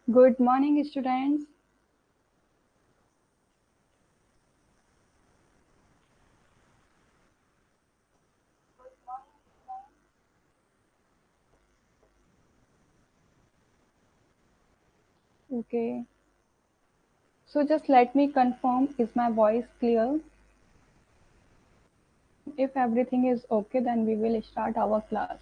Good morning, students. Okay, so just let me confirm, is my voice clear? If everything is okay, then we will start our class.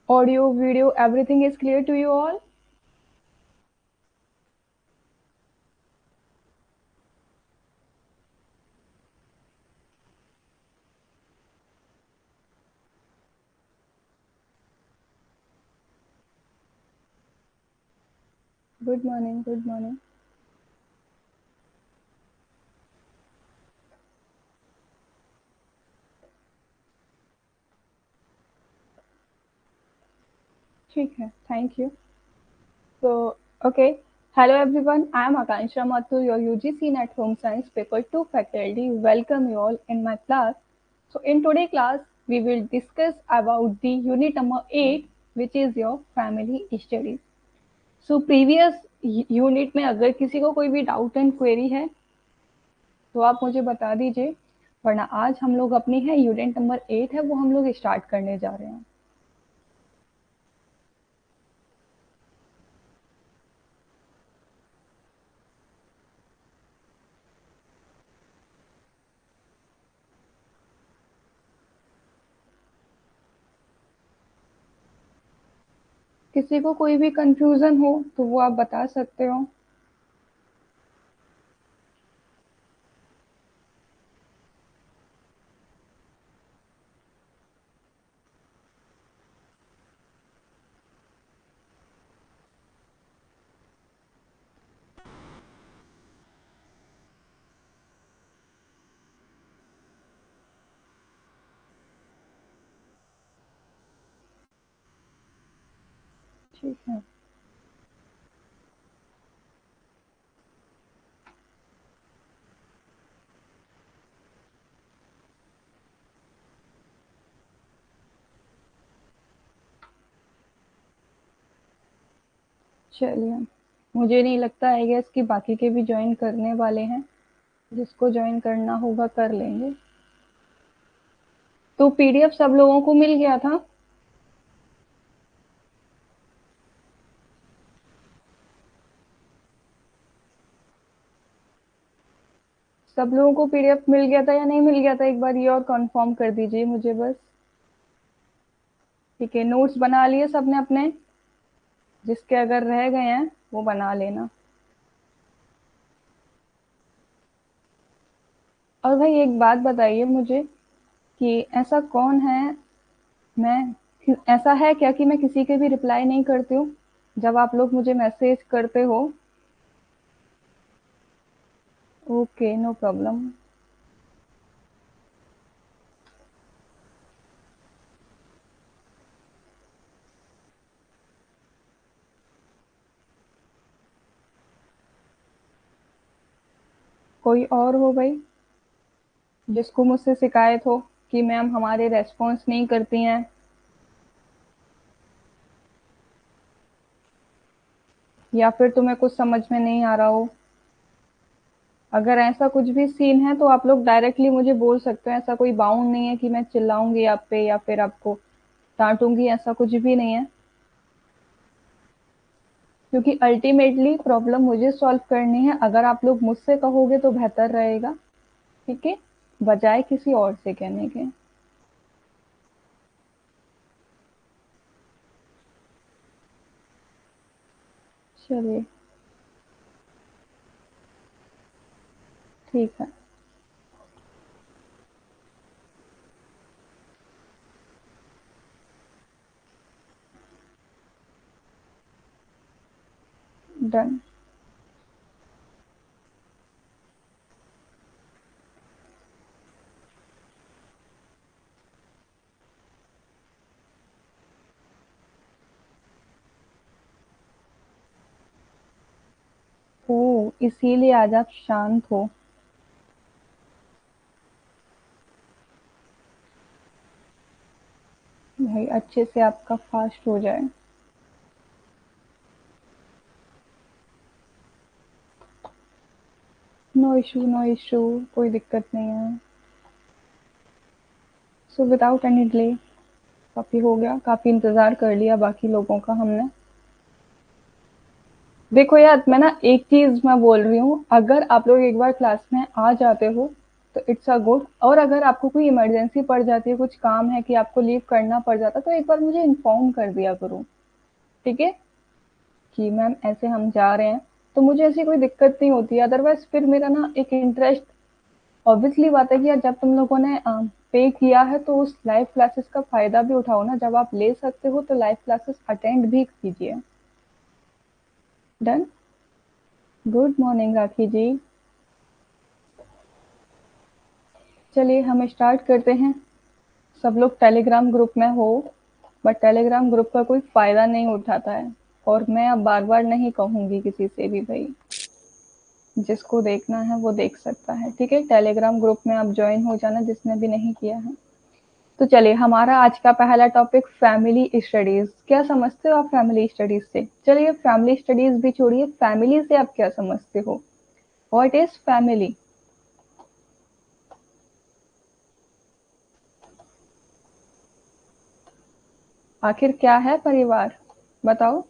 Audio, video, everything is clear to you all? Good morning, good morning. ठीक है, thank you. So, okay. Hello everyone, I am Akansha Mathur, your UGC NET Home Science Paper 2 faculty. Welcome you all in my class. So, in today's class, we will discuss about the unit number 8, which is your family studies. So previous unit में अगर किसी को कोई भी doubt and query है तो आप मुझे बता दीजिए, वरना आज हम लोग अपनी है यूनिट नंबर 8 है वो हम लोग स्टार्ट करने जा रहे हैं। किसी को कोई भी कंफ्यूजन हो तो वो आप बता सकते हो। ठीक है, चलिए। मुझे नहीं लगता है गैस कि बाकी के भी ज्वाइन करने वाले हैं। जिसको ज्वाइन करना होगा कर लेंगे। तो पीडीएफ सब लोगों को मिल गया था? सब लोगों को पीडीएफ मिल गया था या नहीं मिल गया था, एक बार ये और कंफर्म कर दीजिए मुझे बस। ठीक है, नोट्स बना लिए सबने अपने? जिसके अगर रह गए हैं वो बना लेना। और भाई एक बात बताइए मुझे कि ऐसा कौन है, मैं ऐसा है क्या कि मैं किसी के भी रिप्लाई नहीं करती हूँ जब आप लोग मुझे मैसेज करते हो? Okay, no problem. कोई और हो भाई जिसको मुझसे शिकायत हो कि मैम हमारे रेस्पॉन्स नहीं करती हैं, या फिर तुम्हें कुछ समझ में नहीं आ रहा हो? अगर ऐसा कुछ भी सीन है तो आप लोग डायरेक्टली मुझे बोल सकते हो। ऐसा कोई बाउंड नहीं है कि मैं चिल्लाऊंगी आप पे या फिर आपको डांटूंगी, ऐसा कुछ भी नहीं है। क्योंकि अल्टीमेटली प्रॉब्लम मुझे सॉल्व करनी है। अगर आप लोग मुझसे कहोगे तो बेहतर रहेगा, ठीक है, बजाय किसी और से कहने के। चलिए, ठीक है, डन। ओ, इसीलिए आज आप शांत हो? भाई अच्छे से आपका फास्ट हो जाए। नो इशू, नो इशू, कोई दिक्कत नहीं है। सो विदाउट एनी डिले, काफ़ी हो गया, काफ़ी इंतज़ार कर लिया बाकी लोगों का हमने। देखो यार, मैं ना एक चीज़ मैं बोल रही हूँ, अगर आप लोग एक बार क्लास में आ जाते हो तो इट्स अ गुड, और अगर आपको कोई इमरजेंसी पड़ जाती है, कुछ काम है कि आपको लीव करना पड़ जाता है, तो एक बार मुझे इन्फॉर्म कर दिया करो, ठीक है? कि मैम ऐसे हम जा रहे हैं, तो मुझे ऐसी कोई दिक्कत नहीं होती है। अदरवाइज़ फिर मेरा ना एक इंटरेस्ट, ऑब्वियसली बात है कि यार जब तुम लोगों ने पे किया है तो उस लाइव क्लासेस का फ़ायदा भी उठाओ ना, जब आप ले सकते हो तो लाइव क्लासेस अटेंड भी कीजिए। डन? गुड मॉर्निंग राखी जी। चलिए हम स्टार्ट करते हैं। सब लोग टेलीग्राम ग्रुप में हो, बट टेलीग्राम ग्रुप का कोई फ़ायदा नहीं उठाता है, और मैं अब बार-बार नहीं कहूँगी किसी से भी भई, जिसको देखना है वो देख सकता है, ठीक है? टेलीग्राम ग्रुप में आप जॉइन हो जाना जिसने भी नहीं किया है। तो चलिए, हमारा आज का पहला टॉपिक फैमिली स्टडीज़। क्या समझते हो आप फैमिली स्टडीज़ से? चलिए फैमिली स्टडीज़ भी छोड़िए, फैमिली से आप क्या समझते हो? What is family? आखिर क्या है परिवार? बताओ।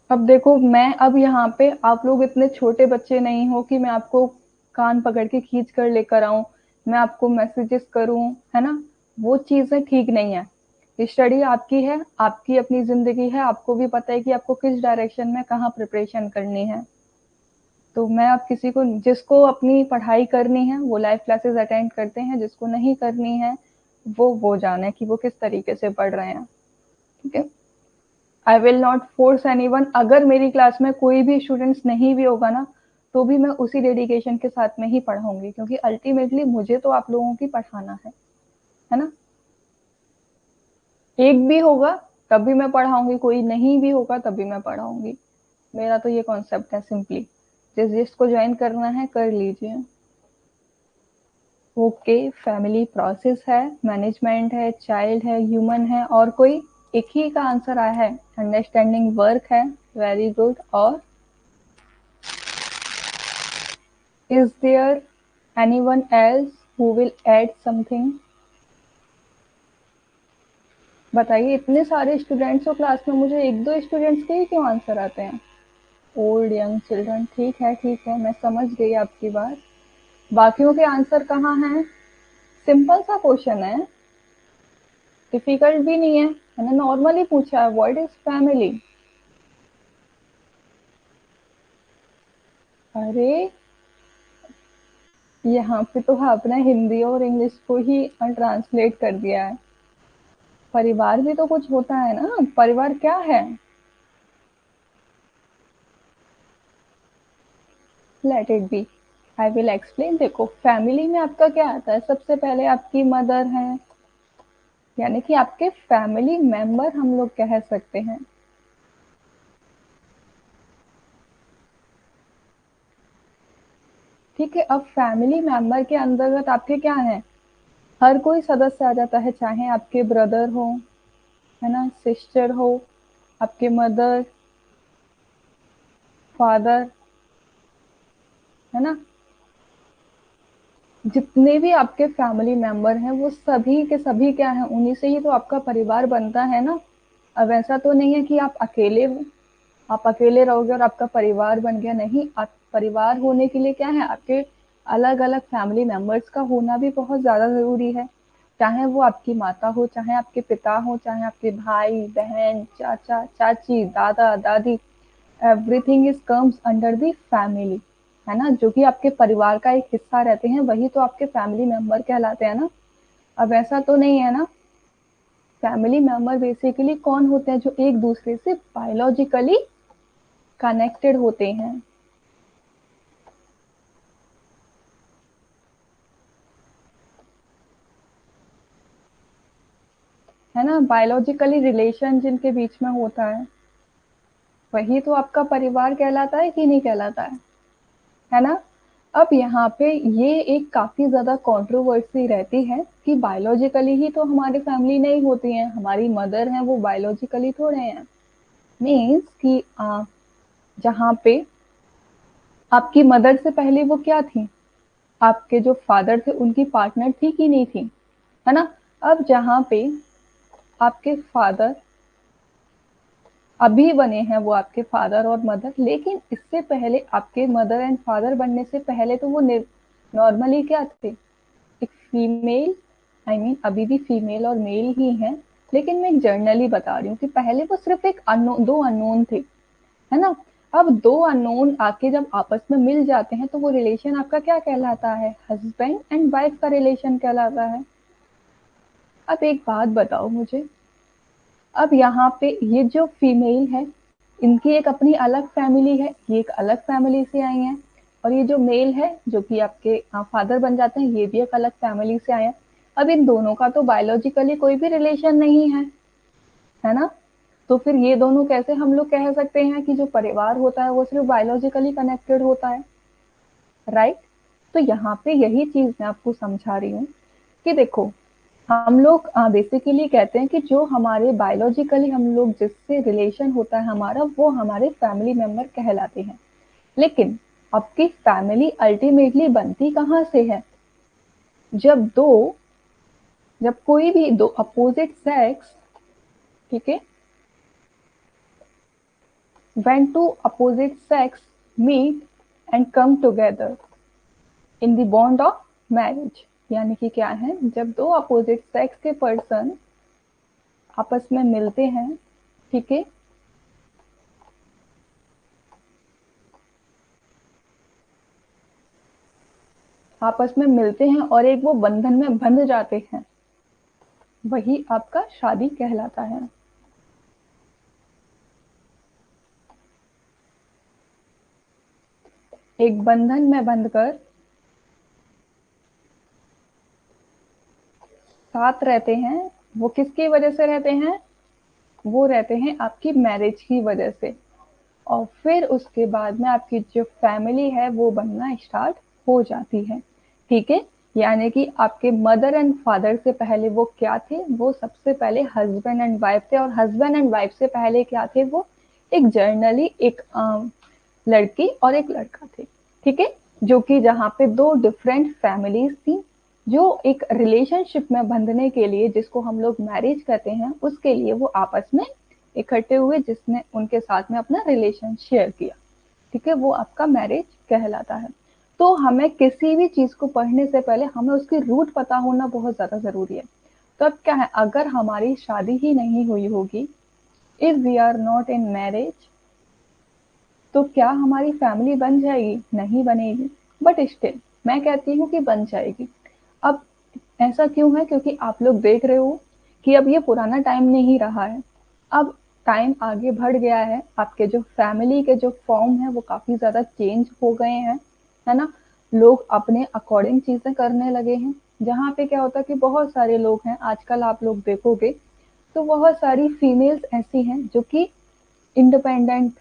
अब देखो, मैं अब यहाँ पे, आप लोग इतने छोटे बच्चे नहीं हो कि मैं आपको कान पकड़ के खींच कर लेकर आऊँ, मैं आपको मैसेजेस करूँ, है ना? वो चीज़ें ठीक नहीं है। स्टडी आपकी है, आपकी अपनी ज़िंदगी है, आपको भी पता है कि आपको किस डायरेक्शन में कहाँ प्रिपरेशन करनी है। तो मैं अब किसी को, जिसको अपनी पढ़ाई करनी है वो लाइव क्लासेस अटेंड करते हैं, जिसको नहीं करनी है वो जाने कि वो किस तरीके से पढ़ रहे हैं, ठीक है? I will not force anyone. अगर मेरी क्लास में कोई भी स्टूडेंट्स नहीं भी होगा ना, तो भी मैं उसी डेडिकेशन के साथ में ही पढ़ाऊंगी, क्योंकि अल्टीमेटली मुझे तो आप लोगों की पढ़ाना है ना? एक भी होगा तब भी मैं पढ़ाऊंगी, कोई नहीं भी होगा तब भी मैं पढ़ाऊंगी। मेरा तो ये कॉन्सेप्ट है सिंपली। जिसको ज्वाइन करना है कर लीजिए। ओके, फैमिली प्रोसेस है, मैनेजमेंट है, चाइल्ड है, ह्यूमन है, और कोई? एक ही का आंसर आया है। अंडरस्टैंडिंग वर्क है। Very good. और is there anyone else who will add something? बताइए, इतने सारे स्टूडेंट्स हो क्लास में, मुझे एक दो स्टूडेंट्स के ही क्यों आंसर आते हैं? ओल्ड यंग चिल्ड्रन, ठीक है ठीक है, मैं समझ गई आपकी बात। बाकियों के आंसर कहाँ हैं? सिंपल सा क्वेश्चन है, डिफिकल्ट भी नहीं है, मैंने नॉर्मली पूछा है, व्हाट इज फैमिली। अरे, यहाँ पे तो आपने हिंदी और इंग्लिश को ही ट्रांसलेट कर दिया है। परिवार भी तो कुछ होता है ना, परिवार क्या है? Let it be, I will explain. देखो, फैमिली में आपका क्या आता है? सबसे पहले आपकी मदर है, यानी कि आपके फैमिली मेंबर हम लोग कह सकते हैं। ठीक है, अब फैमिली मेंबर के अंतर्गत आपके क्या है? हर कोई सदस्य आ जाता है, चाहे आपके ब्रदर हो, है ना, सिस्टर हो, आपके मदर, फादर, है ना, जितने भी आपके फैमिली मेंबर हैं वो सभी के सभी क्या हैं? उन्हीं से ही तो आपका परिवार बनता है ना। अब ऐसा तो नहीं है कि आप अकेले हो, आप अकेले रहोगे और आपका परिवार बन गया, नहीं। आप परिवार होने के लिए क्या है, आपके अलग अलग फैमिली मेंबर्स का होना भी बहुत ज़्यादा ज़रूरी है। चाहे वो आपकी माता हो, चाहे आपके पिता हो, चाहे आपके भाई बहन, चाचा चाची, दादा दादी, everything is comes under the family, है ना? जो कि आपके परिवार का एक हिस्सा रहते हैं, वही तो आपके फैमिली मेंबर कहलाते हैं ना। अब ऐसा तो नहीं है ना। फैमिली मेंबर बेसिकली कौन होते हैं? जो एक दूसरे से बायोलॉजिकली कनेक्टेड होते हैं, है ना? बायोलॉजिकली रिलेशन जिनके बीच में होता है, वही तो आपका परिवार कहलाता है कि नहीं कहलाता है ना? अब यहाँ पे ये एक काफ़ी ज़्यादा कंट्रोवर्सी रहती है कि बायोलॉजिकली ही तो हमारी फैमिली नहीं होती है, हमारी मदर हैं वो बायोलॉजिकली थोड़े हैं। मीन्स कि जहाँ पे आपकी मदर से पहले वो क्या थी, आपके जो फादर थे उनकी पार्टनर थी कि नहीं थी, है ना। अब जहाँ पे आपके फादर अभी बने हैं वो आपके फादर और मदर, लेकिन इससे पहले आपके मदर एंड फादर बनने से पहले तो वो नॉर्मली क्या थे, एक फीमेल, अभी भी फीमेल और मेल ही हैं, लेकिन मैं एक जर्नली बता रही हूँ कि पहले वो सिर्फ एक अननोन, दो अननोन थे, है ना। अब दो अननोन आके जब आपस में मिल जाते हैं तो वो रिलेशन आपका क्या कहलाता है, हस्बैंड एंड वाइफ का रिलेशन कहलाता है। अब एक बात बताओ मुझे, अब यहाँ पे ये जो फीमेल है इनकी एक अपनी अलग फैमिली है, ये एक अलग फैमिली से आई हैं, और ये जो मेल है जो कि आपके फादर बन जाते हैं ये भी एक अलग फैमिली से आए हैं। अब इन दोनों का तो बायोलॉजिकली कोई भी रिलेशन नहीं है ना। तो फिर ये दोनों कैसे हम लोग कह सकते हैं कि जो परिवार होता है वो सिर्फ बायोलॉजिकली कनेक्टेड होता है, राइट। तो यहाँ पे यही चीज मैं आपको समझा रही हूँ कि देखो, हम लोग बेसिकली कहते हैं कि जो हमारे बायोलॉजिकली हम लोग जिससे रिलेशन होता है हमारा वो हमारे फैमिली मेंबर कहलाते हैं। लेकिन आपकी फैमिली अल्टीमेटली बनती कहाँ से है, जब दो, जब कोई भी दो अपोजिट सेक्स, ठीक है, when two opposite sex meet and come together in the bond of marriage। यानी कि क्या है, जब दो अपोजिट सेक्स के पर्सन आपस में मिलते हैं, ठीक है, आपस में मिलते हैं और एक वो बंधन में बंध जाते हैं, वही आपका शादी कहलाता है। एक बंधन में बंधकर साथ रहते हैं, वो किसकी वजह से रहते हैं, वो रहते हैं आपकी मैरिज की वजह से। और फिर उसके बाद में आपकी जो फैमिली है वो बनना स्टार्ट हो जाती है, ठीक है। यानी कि आपके मदर एंड फादर से पहले वो क्या थे, वो सबसे पहले हस्बैंड एंड वाइफ थे, और हस्बैंड एंड वाइफ से पहले क्या थे, वो एक जर्नली एक लड़की और एक लड़का थे, ठीक है। जो कि जहाँ पे दो डिफरेंट फैमिलीज थी, जो एक रिलेशनशिप में बंधने के लिए, जिसको हम लोग मैरिज कहते हैं, उसके लिए वो आपस में इकट्ठे हुए, जिसने उनके साथ में अपना रिलेशन शेयर किया, ठीक है, वो आपका मैरिज कहलाता है। तो हमें किसी भी चीज को पढ़ने से पहले हमें उसकी रूट पता होना बहुत ज्यादा जरूरी है। तो अब क्या है, अगर हमारी शादी ही नहीं हुई होगी, if we are not in marriage, तो क्या हमारी फैमिली बन जाएगी, नहीं बनेगी, बट स्टिल मैं कहती हूँ कि बन जाएगी। अब ऐसा क्यों है, क्योंकि आप लोग देख रहे हो कि अब ये पुराना टाइम नहीं रहा है, अब टाइम आगे बढ़ गया है, आपके जो फैमिली के जो फॉर्म है वो काफी ज्यादा चेंज हो गए हैं, है ना। लोग अपने अकॉर्डिंग चीजें करने लगे हैं। जहाँ पे क्या होता है कि बहुत सारे लोग हैं आजकल, आप लोग देखोगे तो बहुत सारी फीमेल्स ऐसी हैं जो कि इंडिपेंडेंट,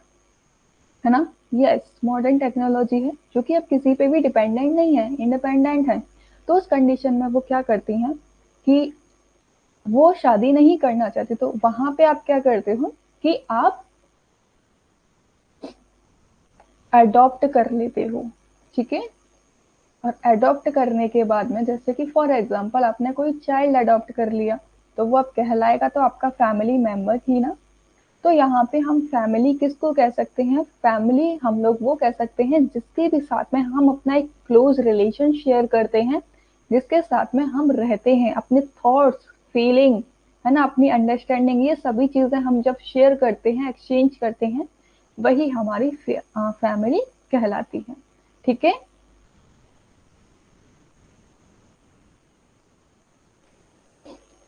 है ना। यस, मॉडर्न टेक्नोलॉजी है जो कि अब किसी पे भी डिपेंडेंट नहीं है, इंडिपेंडेंट है। तो उस कंडीशन में वो क्या करती हैं कि वो शादी नहीं करना चाहते, तो वहां पे आप क्या करते हो कि आप अडॉप्ट कर लेते हो, ठीक है। और अडॉप्ट करने के बाद में, जैसे कि फॉर एग्जांपल आपने कोई चाइल्ड अडॉप्ट कर लिया, तो वो अब कहलाएगा तो आपका फैमिली मेंबर ही ना। तो यहाँ पे हम फैमिली किसको कह सकते हैं, फैमिली हम लोग वो कह सकते हैं जिसके भी साथ में हम अपना एक क्लोज रिलेशन शेयर करते हैं, जिसके साथ में हम रहते हैं, अपने थॉट्स, फीलिंग, है ना, अपनी अंडरस्टैंडिंग, ये सभी चीजें हम जब शेयर करते हैं, एक्सचेंज करते हैं, वही हमारी फैमिली कहलाती है, ठीक है।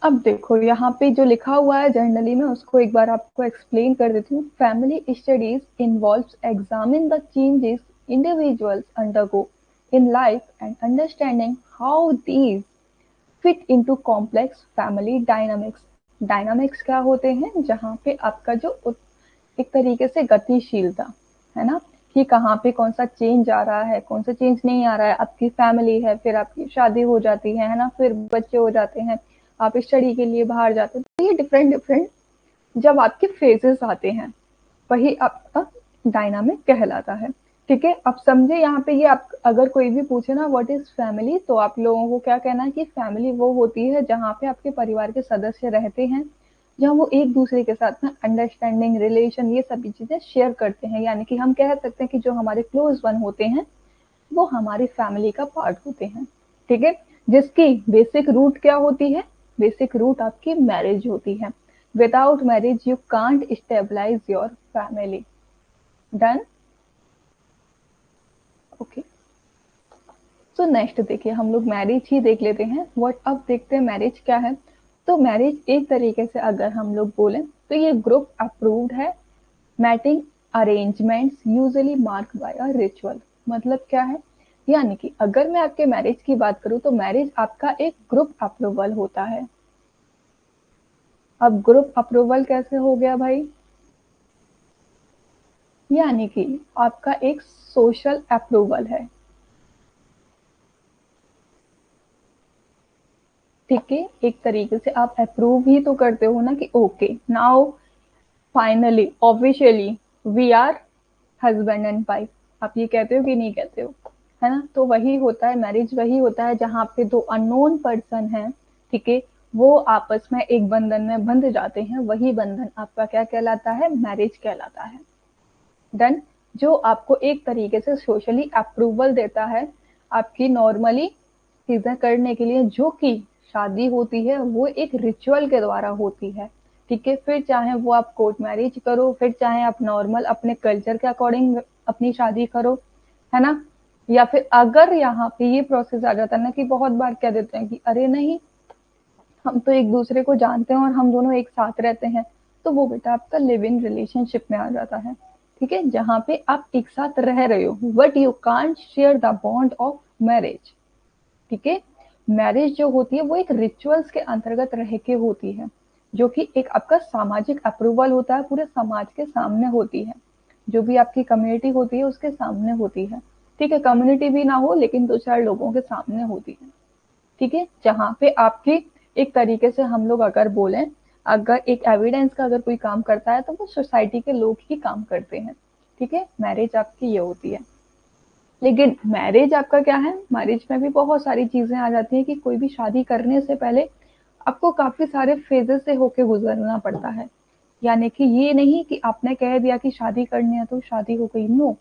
अब देखो यहाँ पे जो लिखा हुआ है जर्नली में, उसको एक बार आपको एक्सप्लेन कर देती हूँ। Family studies involves examine the changes individuals undergo in life and understanding how these fit into complex family dynamics. Dynamics क्या होते हैं, जहाँ पे आपका जो एक तरीके से गतिशीलता, है ना, कि कहाँ पे कौन सा चेंज आ रहा है, कौन सा चेंज नहीं आ रहा है। आपकी फैमिली है, फिर आपकी शादी हो जाती है ना, फिर बच्चे हो जाते हैं, आप स्टडी के लिए बाहर जाते हैं। तो ये डिफरेंट डिफरेंट जब आपके फेजेस आते हैं, वही आपका डायनामिक कहलाता है। ठीक है, अब समझे यहाँ पे, ये आप अगर कोई भी पूछे ना व्हाट इज फैमिली, तो आप लोगों को क्या कहना है कि फैमिली वो होती है जहाँ पे आपके परिवार के सदस्य रहते हैं, जहाँ वो एक दूसरे के साथ में अंडरस्टैंडिंग रिलेशन ये सभी चीजें शेयर करते हैं। यानी कि हम कह सकते हैं कि जो हमारे क्लोज वन होते हैं वो हमारी फैमिली का पार्ट होते हैं। ठीक है, जिसकी बेसिक रूट क्या होती है? बेसिक रूट आपकी मैरिज होती है। Without marriage you can't stabilise your family. Done. Okay, so next देखिए, हम लोग मैरिज ही देख लेते हैं। व्हाट, अब देखते हैं मैरिज क्या है। तो मैरिज एक तरीके से अगर हम लोग बोलें तो ये ग्रुप अप्रूव्ड है mating arrangements usually mark by a ritual. मतलब क्या है? यानी कि अगर मैं आपके मैरिज की बात करूं तो मैरिज आपका एक ग्रुप अप्रूवल होता है। अब ग्रुप अप्रूवल कैसे हो गया भाई? यानी कि आपका एक सोशल अप्रूवल है। ठीक है, एक तरीके से आप अप्रूव ही तो करते हो ना कि okay now finally officially we are husband and wife. आप ये कहते हो कि नहीं कहते हो? है ना? तो वही होता है मैरिज, वही होता है जहाँ पे दो अननोन पर्सन हैं, ठीक है, वो आपस में एक बंधन में बंध जाते हैं। वही बंधन आपका क्या कहलाता है? मैरिज कहलाता है। डन। जो आपको एक तरीके से सोशली अप्रूवल देता है आपकी नॉर्मली चीजें करने के लिए। जो कि शादी होती है वो एक रिचुअल के द्वारा होती है। ठीक है, फिर चाहे वो आप कोर्ट मैरिज करो, फिर चाहे आप नॉर्मल अपने कल्चर के अकॉर्डिंग अपनी शादी करो, है ना? या फिर अगर यहाँ पे ये प्रोसेस आ जाता है ना कि बहुत बार कह देते हैं कि अरे नहीं, हम तो एक दूसरे को जानते हैं और हम दोनों एक साथ रहते हैं, तो वो बेटा आपका लिव इन रिलेशनशिप में आ जाता है। ठीक है, जहाँ पे आप एक साथ रह रहे हो but you can't share the bond of marriage. ठीक है, मैरिज जो होती है वो एक रिचुअल्स के अंतर्गत रह के होती है, जो कि एक आपका सामाजिक अप्रूवल होता है, पूरे समाज के सामने होती है, जो भी आपकी कम्युनिटी होती है उसके सामने होती है। ठीक है, कम्युनिटी भी ना हो लेकिन दो चार लोगों के सामने होती है। ठीक है, जहाँ पे आपकी एक तरीके से हम लोग अगर बोलें, अगर एक एविडेंस का अगर कोई काम करता है तो वो सोसाइटी के लोग ही काम करते हैं। ठीक है, मैरिज आपकी ये होती है। लेकिन मैरिज आपका क्या है? मैरिज में भी बहुत सारी चीजें आ जाती हैं कि कोई भी शादी करने से पहले आपको काफी सारे फेजेस से होके गुजरना पड़ता है। यानी कि ये नहीं कि आपने कह दिया कि शादी करनी है तो शादी हो गई। No,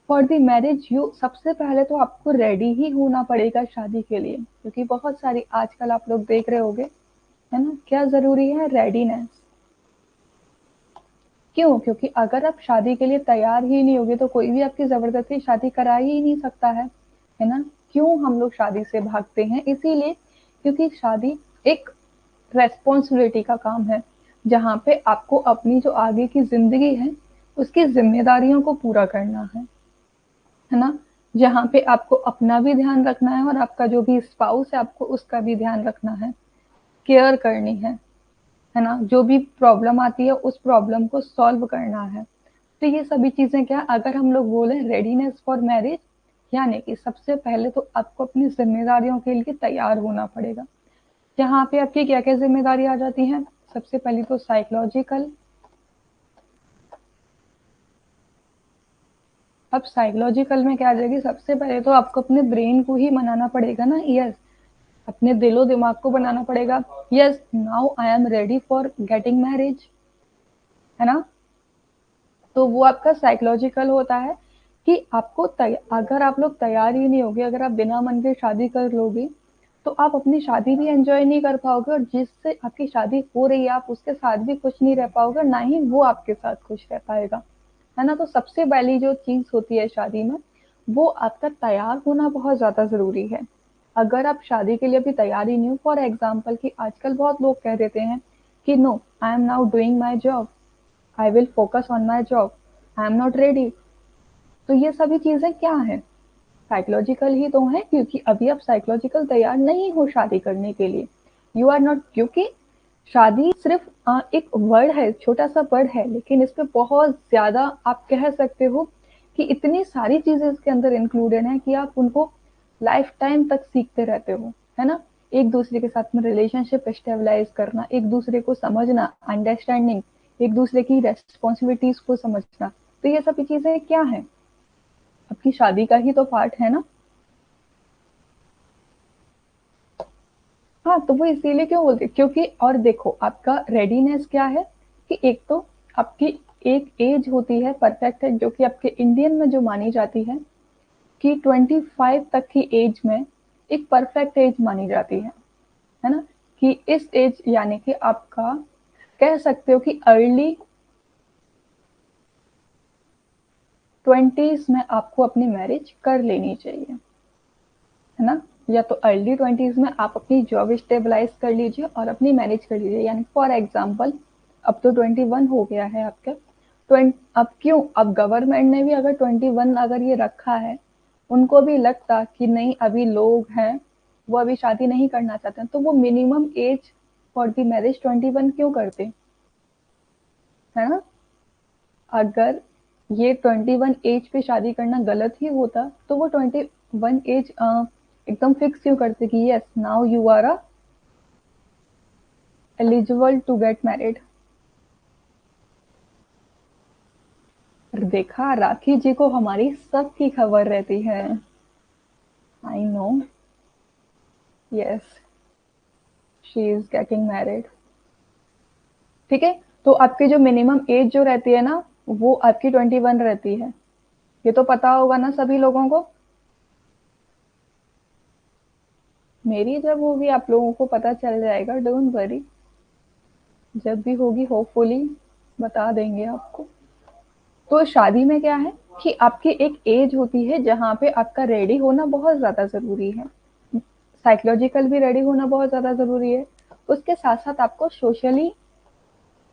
for the marriage you सबसे पहले तो आपको रेडी ही होना पड़ेगा शादी के लिए, क्योंकि बहुत सारी आजकल आप लोग देख रहे होगे, है ना? क्या जरूरी है? रेडीनेस। क्यों? क्योंकि अगर आप शादी के लिए तैयार ही नहीं होगे तो कोई भी आपकी जबरदस्ती शादी करा ही नहीं सकता है ना? क्यों हम लोग शादी से भागते हैं? इसीलिए क्योंकि शादी एक रेस्पॉन्सिबिलिटी का काम है, जहाँ पे आपको अपनी जो आगे की जिंदगी है उसकी जिम्मेदारियों को पूरा करना है ना? जहाँ पे आपको अपना भी ध्यान रखना है और आपका जो भी स्पाउस है आपको उसका भी ध्यान रखना है, केयर करनी है ना? जो भी प्रॉब्लम आती है उस प्रॉब्लम को सॉल्व करना है। तो ये सभी चीजें क्या, अगर हम लोग बोले रेडीनेस फॉर मैरिज, यानी कि सबसे पहले तो आपको अपनी जिम्मेदारियों के लिए तैयार होना पड़ेगा। यहाँ पे आपकी क्या क्या जिम्मेदारी आ जाती है? सबसे पहली तो साइकोलॉजिकल। अब साइकोलॉजिकल में क्या आ जाएगी? सबसे पहले तो आपको अपने ब्रेन को ही मनाना पड़ेगा ना, यस, अपने दिलो दिमाग को बनाना पड़ेगा, yes now I am ready for getting marriage, है ना? तो वो आपका साइकोलॉजिकल होता है कि आपको अगर आप लोग तैयार ही नहीं होगे, अगर आप बिना मन के शादी कर लोगे तो आप अपनी शादी भी एंजॉय नहीं कर पाओगे, और जिससे आपकी शादी हो रही है आप उसके साथ भी खुश नहीं रह पाओगे, ना ही वो आपके साथ खुश रह पाएगा, है ना? तो सबसे पहली जो चीज होती है शादी में, वो आपका तैयार होना बहुत ज्यादा जरूरी है। अगर आप शादी के लिए अभी तैयार ही नहीं हो, फॉर एग्जाम्पल कि आजकल बहुत लोग कह देते हैं कि no I am now doing my job, I will focus on my job, I am not ready. तो ये सभी चीजें क्या है? साइकोलॉजिकल ही तो है, क्योंकि अभी आप साइकोलॉजिकल तैयार नहीं हो शादी करने के लिए। यू आर नॉट, क्योंकि शादी सिर्फ एक वर्ड है, छोटा सा वर्ड है, लेकिन इस पे बहुत ज्यादा आप कह सकते हो कि इतनी सारी चीजें इसके अंदर इंक्लूडेड हैं कि आप उनको लाइफ टाइम तक सीखते रहते हो, है ना। एक दूसरे के साथ में रिलेशनशिप स्टेबलाइज करना, एक दूसरे को समझना, अंडरस्टैंडिंग, एक दूसरे की रेस्पॉन्सिबिलिटीज को समझना, तो ये सभी चीजें क्या है, आपकी शादी का ही तो पार्ट है ना। हाँ, तो वो इसीलिए क्यों बोलते हैं, क्योंकि और देखो आपका रेडीनेस क्या है कि एक तो आपकी एक एज होती है परफेक्ट है, जो कि आपके इंडियन में जो मानी जाती है कि 25 तक की एज में एक परफेक्ट एज मानी जाती है ना। कि इस एज यानी कि आपका कह सकते हो कि अर्ली 20s में आपको अपनी मैरिज कर लेनी चाहिए, है ना। या तो अर्ली 20s में आप अपनी जॉब स्टेबलाइज कर लीजिए और अपनी मैरिज कर लीजिए, यानी फॉर एग्जाम्पल अब तो 21 हो गया है आपका, 20 अब क्यों, अब गवर्नमेंट ने भी अगर 21 अगर ये रखा है, उनको भी लगता कि नहीं अभी लोग हैं वो अभी शादी नहीं करना चाहते हैं, तो वो minimum age for the marriage 21 क्यों करते, है ना। अगर ये 21 एज पे शादी करना गलत ही होता तो वो 21 एज एकदम फिक्स क्यों करते कि yes now you are a eligible to get married. देखा, राखी जी को हमारी सबकी खबर रहती है। I know, yes, she is getting married. ठीक है, तो आपकी जो मिनिमम एज जो रहती है ना, वो आपकी 21 रहती है, ये तो पता होगा ना सभी लोगों को। मेरी जब होगी आप लोगों को पता चल जाएगा, डोंट वरी, जब भी होगी होपफुली बता देंगे आपको। तो शादी में क्या है कि आपकी एक एज होती है जहाँ पे आपका रेडी होना बहुत ज़्यादा ज़रूरी है, साइकोलॉजिकल भी रेडी होना बहुत ज़्यादा ज़रूरी है, उसके साथ साथ आपको सोशली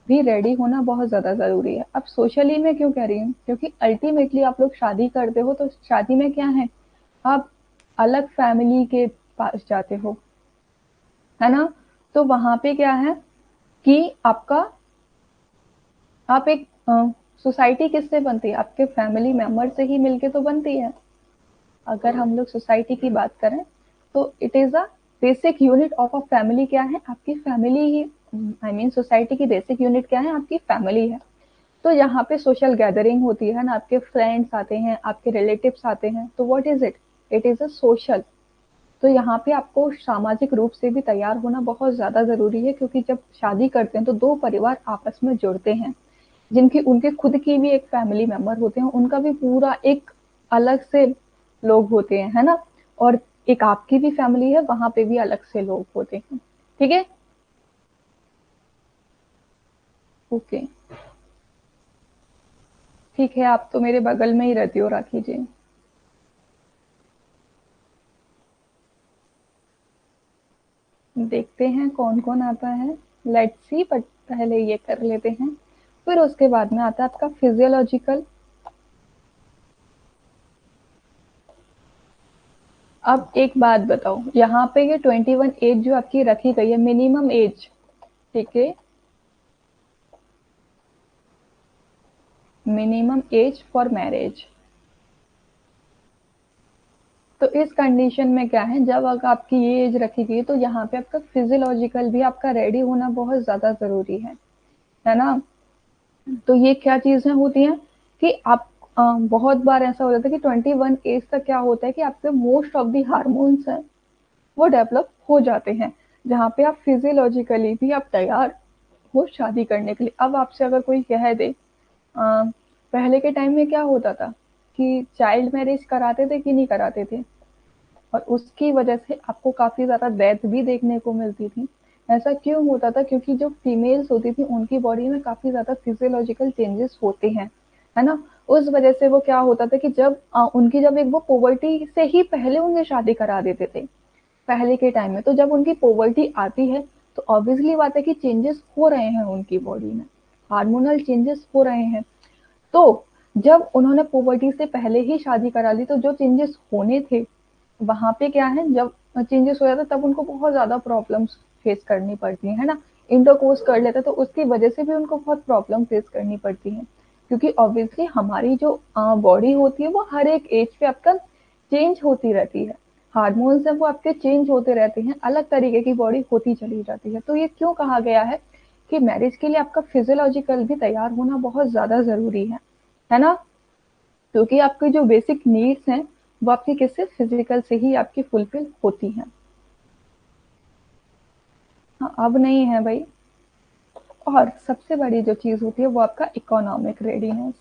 भी रेडी होना बहुत ज़्यादा ज़रूरी है। अब सोशली में क्यों कह रही हूँ, क्योंकि अल्टीमेटली आप लोग शादी करते हो तो शादी में क्या है, आप अलग फैमिली के पास जाते हो, है ना। तो वहाँ पे क्या है कि आपका आप एक सोसाइटी किससे बनती है, आपके फैमिली मेंबर से ही मिलके तो बनती है। अगर हम लोग सोसाइटी की बात करें तो it is a basic unit of a family, क्या है आपकी family he, I mean society की बेसिक यूनिट क्या है, आपकी फैमिली है। तो यहाँ पे सोशल गैदरिंग होती है ना, आपके फ्रेंड्स आते हैं, आपके रिलेटिव्स आते हैं, तो what is it, it is a social. तो यहाँ पे आपको सामाजिक रूप से भी तैयार होना बहुत ज्यादा जरूरी है, क्योंकि जब शादी करते हैं तो दो परिवार आपस में जुड़ते हैं, जिनकी उनके खुद की भी एक फैमिली मेंबर होते हैं, उनका भी पूरा एक अलग से लोग होते हैं, है ना। और एक आपकी भी फैमिली है, वहां पे भी अलग से लोग होते हैं। ठीक है, ओके, ठीक है, आप तो मेरे बगल में ही रहती हो राखी जी। देखते हैं कौन कौन आता है, लेट्स सी, बट पहले ये कर लेते हैं, फिर उसके बाद में आता है आपका फिजियोलॉजिकल। अब एक बात बताओ, यहाँ पे ये 21 एज जो आपकी रखी गई है मिनिमम एज, ठीक है, मिनिमम एज फॉर मैरिज। तो इस कंडीशन में क्या है, जब अगर आपकी ये एज रखी गई तो यहाँ पे आपका फिजियोलॉजिकल भी आपका रेडी होना बहुत ज्यादा जरूरी है ना। तो ये क्या चीजें होती हैं कि आप बहुत बार ऐसा हो जाता है कि 21 एज तक क्या होता है कि आपके मोस्ट ऑफ द हार्मोन्स हैं वो डेवलप हो जाते हैं, जहाँ पे आप फिजियोलॉजिकली भी आप तैयार हो शादी करने के लिए। अब आपसे अगर कोई कह दे पहले के टाइम में क्या होता था कि चाइल्ड मैरिज कराते थे कि नहीं कराते थे, और उसकी वजह से आपको काफी ज्यादा डेथ भी देखने को मिलती थी। ऐसा क्यों होता था, क्योंकि जो फीमेल्स होती थी उनकी बॉडी में काफी ज्यादा फिजियोलॉजिकल चेंजेस होते हैं, है ना। उस वजह से वो क्या होता था कि जब उनकी जब एक वो पोवर्टी से ही पहले उन्हें शादी करा देते थे पहले के टाइम में, तो जब उनकी पोवर्टी आती है तो ऑब्वियसली बात है कि चेंजेस हो रहे हैं उनकी बॉडी में, हार्मोनल चेंजेस हो रहे हैं। तो जब उन्होंने पोवर्टी से पहले ही शादी करा ली तो जो चेंजेस होने थे वहां पे क्या है, जब चेंजेस हो जाता तब उनको बहुत ज्यादा प्रॉब्लम्स फेस करनी पड़ती है ना। इंटरकोर्स कर लेते तो उसकी वजह से भी उनको बहुत प्रॉब्लम फेस करनी पड़ती है। क्योंकि ऑब्वियसली हमारी जो बॉडी होती है वो हर एक एज पे आपका चेंज होती रहती है। हार्मोन्स हैं वो आपके चेंज होते रहते हैं, अलग तरीके की बॉडी होती चली जाती है। तो ये क्यों कहा गया है कि मैरिज के लिए आपका फिजियोलॉजिकल भी तैयार होना बहुत ज़्यादा ज़रूरी है ना? क्योंकि आपकी जो बेसिक नीड्स हैं वो आपकी किससे, फिजिकल से ही आपकी फुलफिल होती हैं। हाँ, अब नहीं है भाई। और सबसे बड़ी जो चीज़ होती है वो आपका इकोनॉमिक रेडीनेस,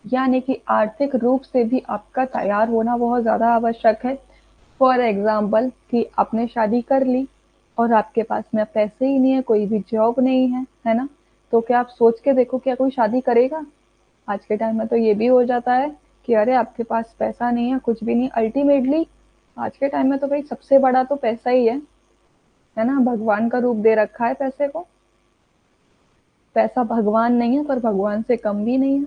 यानी कि आर्थिक रूप से भी आपका तैयार होना बहुत ज़्यादा आवश्यक है। फॉर एग्जाम्पल कि आपने शादी कर ली और आपके पास में पैसे ही नहीं है, कोई भी जॉब नहीं है ना? तो क्या आप सोच के देखो, क्या कोई शादी करेगा? आज के टाइम में तो ये भी हो जाता है कि अरे आपके पास पैसा नहीं है, कुछ भी नहीं। अल्टीमेटली आज के टाइम में तो भाई सबसे बड़ा तो पैसा ही है ना? भगवान का रूप दे रखा है पैसे को। पैसा भगवान नहीं है पर भगवान से कम भी नहीं है,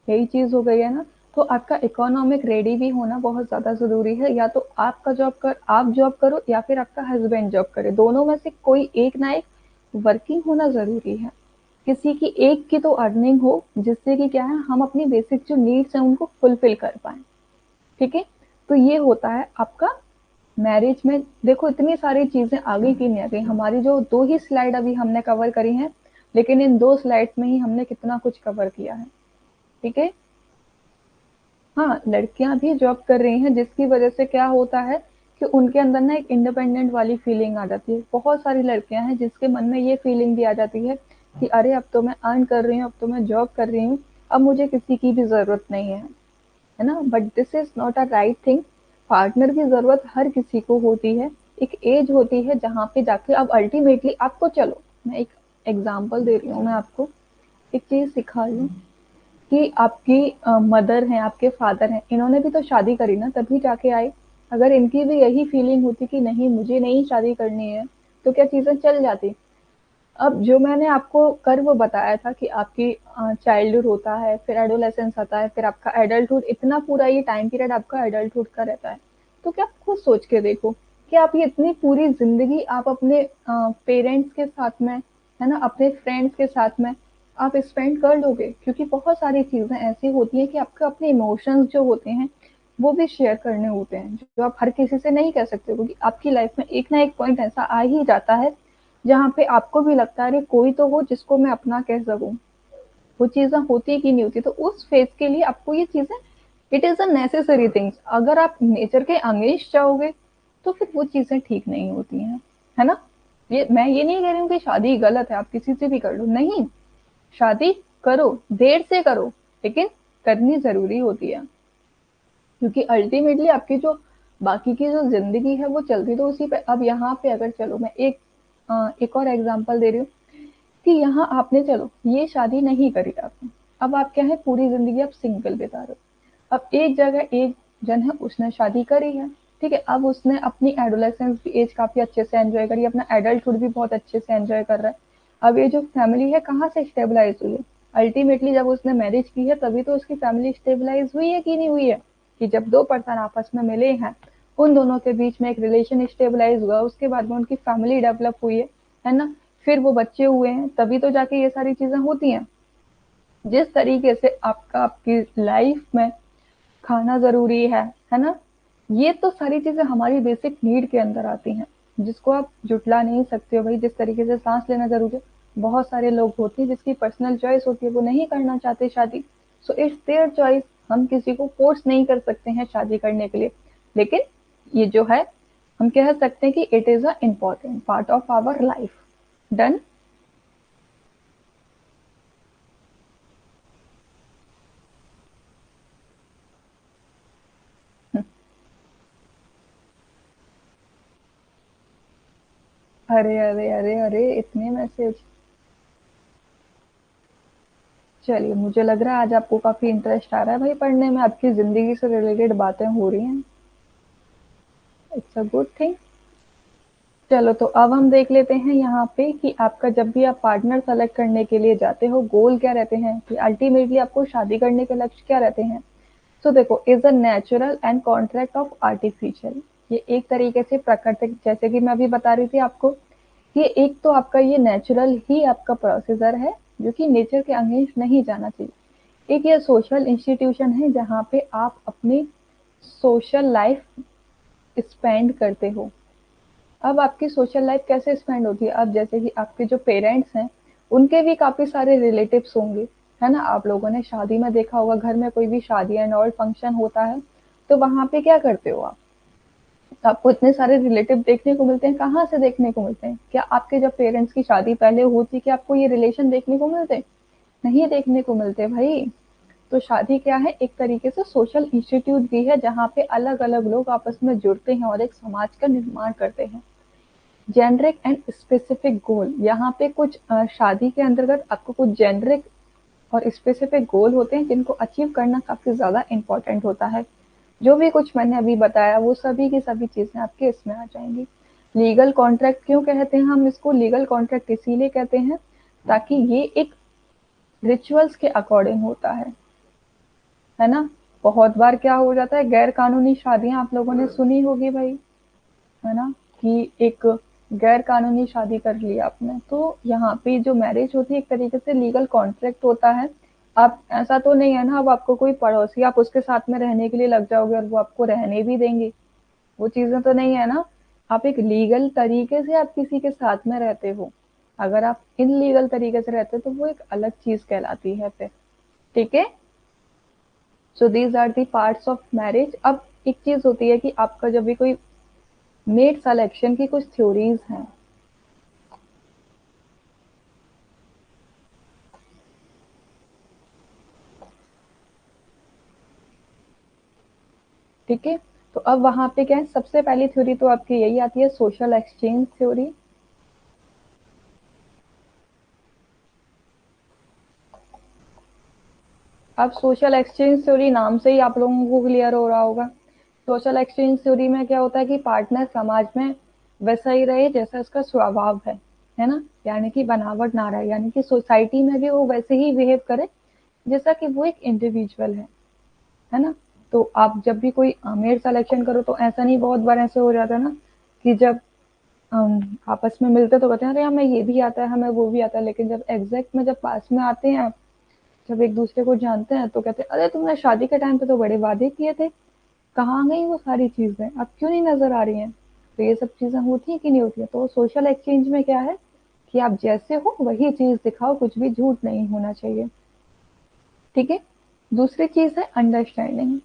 यही चीज हो गई है ना? तो आपका इकोनॉमिक रेडी भी होना बहुत ज्यादा जरूरी है। या तो आप जॉब करो या फिर आपका हस्बैंड जॉब करे, दोनों में से कोई एक ना एक वर्किंग होना जरूरी है। किसी की एक की तो अर्निंग हो, जिससे कि क्या है, हम अपनी बेसिक जो नीड्स हैं उनको फुलफिल कर पाए। ठीक है? तो ये होता है आपका मैरिज में। देखो इतनी सारी चीजें आगे की नहीं आ गई, हमारी जो 2 ही स्लाइड अभी हमने कवर करी हैं, लेकिन इन 2 स्लाइड्स में ही हमने कितना कुछ कवर किया है। ठीक है? हाँ, लड़कियां भी जॉब कर रही हैं, जिसकी वजह से क्या होता है कि उनके अंदर ना एक इंडिपेंडेंट वाली फीलिंग आ जाती है। बहुत सारी लड़कियां हैं जिसके मन में ये फीलिंग भी आ जाती है कि अरे अब तो मैं अर्न कर रही हूँ, अब तो मैं जॉब कर रही हूँ, अब मुझे किसी की भी जरूरत नहीं है ना? But this is not a right thing. Partner की जरूरत हर किसी को होती है। एक एज होती है जहाँ पे जाके अब अल्टीमेटली आपको, चलो मैं एक एग्जाम्पल दे रही हूँ, मैं आपको एक चीज सिखा रही हूँ कि आपकी मदर हैं, आपके फादर हैं, इन्होंने भी तो शादी करी ना तभी जाके आए। अगर इनकी भी यही फीलिंग होती कि नहीं मुझे नहीं शादी करनी है, तो क्या चीजें चल जाती? अब जो मैंने आपको कर्व बताया था कि आपकी चाइल्डहुड होता है, फिर एडोलेसेंस आता है, फिर आपका एडल्टहुड, इतना पूरा ये टाइम पीरियड आपका एडल्टहुड का रहता है। तो क्या आप खुद सोच के देखो कि आप ये इतनी पूरी जिंदगी आप अपने पेरेंट्स के साथ में, है ना, अपने फ्रेंड्स के साथ में आप स्पेंड कर लोगे? क्योंकि बहुत सारी चीजें ऐसी होती हैं कि आपके अपने इमोशंस जो होते हैं वो भी शेयर करने होते हैं, जो आप हर किसी से नहीं कह सकते, क्योंकि आपकी लाइफ में एक ना एक पॉइंट ऐसा आ ही जाता है जहाँ पे आपको भी लगता है अरे कोई तो हो जिसको मैं अपना कह सकूं। वो चीजें होती कि नहीं होती, तो उस फेज के लिए आपको ये चीजें, it is a necessary things. अगर आप नेचर के अगेंस्ट जाओगे तो फिर वो चीजें ठीक नहीं होती हैं, है ना? ये मैं ये नहीं कह रही हूँ कि शादी गलत है, आप किसी से भी कर लो, नहीं। शादी करो, देर से करो, लेकिन करनी जरूरी होती है। क्योंकि अल्टीमेटली आपकी जो बाकी की जो जिंदगी है वो चलती तो उसी पे। अब यहाँ पे अगर चलो मैं एक और एग्जांपल दे रही हूँ कि यहाँ आपने, चलो ये शादी नहीं करी आपने, अब आप क्या है, पूरी जिंदगी आप सिंगल बिता रहे हो। अब एक जगह एक जन है, उसने शादी करी है, ठीक है, अब उसने अपनी एडोलेसेंस एज काफी अच्छे से एंजॉय करी, अपना एडल्टहुड भी बहुत अच्छे से एंजॉय कर रहा है। अब ये जो फैमिली है कहाँ से स्टेबलाइज हुई है? अल्टीमेटली जब उसने मैरिज की है तभी तो उसकी फैमिली स्टेबलाइज हुई है कि नहीं हुई है? कि जब 2 पर्सन आपस में मिले हैं, उन दोनों के बीच में एक रिलेशन स्टेबलाइज हुआ, उसके बाद में उनकी फैमिली डेवलप हुई है ना? फिर वो बच्चे हुए हैं, तभी तो जाके ये सारी चीजें होती हैं। जिस तरीके से आपका आपकी लाइफ में खाना जरूरी है ना? ये तो सारी चीजें हमारी बेसिक नीड के अंदर आती हैं, जिसको आप जुटला नहीं सकते हो भाई। जिस तरीके से सांस लेना जरूरी है, बहुत सारे लोग होते हैं जिसकी पर्सनल चॉइस होती है, वो नहीं करना चाहते शादी, सो इट्स देयर चॉइस। हम किसी को फोर्स नहीं कर सकते हैं शादी करने के लिए। लेकिन ये जो है, हम कह सकते हैं कि it is a important part of our life. Done? अरे अरे अरे अरे, इतने मैसेज! चलिए, मुझे लग रहा है आज आपको काफी इंटरेस्ट आ रहा है भाई पढ़ने में, आपकी जिंदगी से रिलेटेड बातें हो रही हैं। It's a good thing. चलो तो अब हम देख लेते हैं यहाँ पे कि आपका जब भी आप पार्टनर सेलेक्ट करने के लिए जाते हो, गोल क्या रहते हैं, कि अल्टीमेटली आपको शादी करने के लक्ष्य क्या रहते हैं? तो देखो, is a natural and contract of artificial. ये एक तरीके से प्राकृतिक, जैसे कि मैं अभी बता रही थी आपको, ये एक तो आपका ये नेचुरल ही आपका प्रोसीजर है जो कि नेचर के अगेंस्ट नहीं जाना चाहिए। एक ये सोशल इंस्टीट्यूशन है जहाँ पे आप अपनी सोशल लाइफ स्पेंड करते हो। अब आपकी सोशल लाइफ कैसे स्पेंड होती है? अब जैसे कि आपके जो पेरेंट्स हैं, उनके भी काफ़ी सारे रिलेटिव्स होंगे, है ना? आप लोगों ने शादी में देखा होगा, घर में कोई भी शादी एंड ऑल फंक्शन होता है, तो वहाँ पे क्या करते हो आप? आपको इतने सारे रिलेटिव देखने को मिलते हैं, कहाँ से देखने को मिलते हैं? क्या आपके जब पेरेंट्स की शादी पहले होती, क्या आपको ये रिलेशन देखने को मिलते? नहीं देखने को मिलते भाई। तो शादी क्या है? एक तरीके से सोशल इंस्टीट्यूट भी है, जहाँ पे अलग-अलग लोग आपस में जुड़ते हैं और एक समाज का निर्माण करते हैं। जेनरिक एंड स्पेसिफिक गोल, यहाँ पे कुछ शादी के अंतर्गत आपको कुछ जेनरिक और स्पेसिफिक गोल होते हैं जिनको अचीव करना काफी ज्यादा इम्पोर्टेंट होता है। जो भी कुछ मैंने अभी बताया वो सभी की सभी चीजें आपके इसमें आ जाएंगी। लीगल कॉन्ट्रैक्ट क्यों कहते हैं? हम इसको लीगल कॉन्ट्रैक्ट इसीलिए कहते हैं ताकि ये एक रिचुअल्स के अकॉर्डिंग होता है ना? बहुत बार क्या हो जाता है, गैर कानूनी शादियां आप लोगों ने सुनी होगी भाई, है ना? कि एक गैर कानूनी शादी कर ली आपने, तो यहाँ पे जो मैरिज होती है एक तरीके से लीगल कॉन्ट्रैक्ट होता है। आप ऐसा तो नहीं है ना, अब आपको कोई पड़ोसी आप उसके साथ में रहने के लिए लग जाओगे और वो आपको रहने भी देंगे, वो चीजें तो नहीं है ना। आप एक लीगल तरीके से आप किसी के साथ में रहते हो। अगर आप इनलीगल तरीके से रहते हो तो वो एक अलग चीज कहलाती है फिर। ठीक है? So these are the parts of marriage. अब एक चीज होती है कि आपका जब भी कोई मेट सिलेक्शन की कुछ थ्योरीज हैं। ठीक है? तो अब वहां पे क्या है, सबसे पहली थ्योरी तो आपकी यही आती है, सोशल एक्सचेंज थ्योरी। अब सोशल एक्सचेंज थ्योरी नाम से ही आप लोगों को क्लियर हो रहा होगा। सोशल एक्सचेंज थ्योरी में क्या होता है कि पार्टनर समाज में वैसा ही रहे जैसा उसका स्वभाव है ना? यानी कि बनावट ना रहे, यानी कि सोसाइटी में भी वो वैसे ही बिहेव करे जैसा कि वो एक इंडिविजुअल है ना? तो आप जब भी कोई मेल सिलेक्शन करो तो ऐसा नहीं, बहुत बार ऐसे हो जाता है ना कि जब आपस में मिलते तो कहते हैं अरे हमें ये भी आता है, हमें वो भी आता है, लेकिन जब एग्जैक्ट में जब पास में आते हैं, जब एक दूसरे को जानते हैं तो कहते हैं अरे तुमने शादी के टाइम पे तो बड़े वादे किए थे, कहाँ गई वो सारी चीजें, अब क्यों नहीं नजर आ रही हैं? तो ये सब चीजें होती है कि नहीं होती है? तो सोशल एक्सचेंज में क्या है कि आप जैसे हो वही चीज दिखाओ, कुछ भी झूठ नहीं होना चाहिए। ठीक है? दूसरी चीज है अंडरस्टैंडिंग,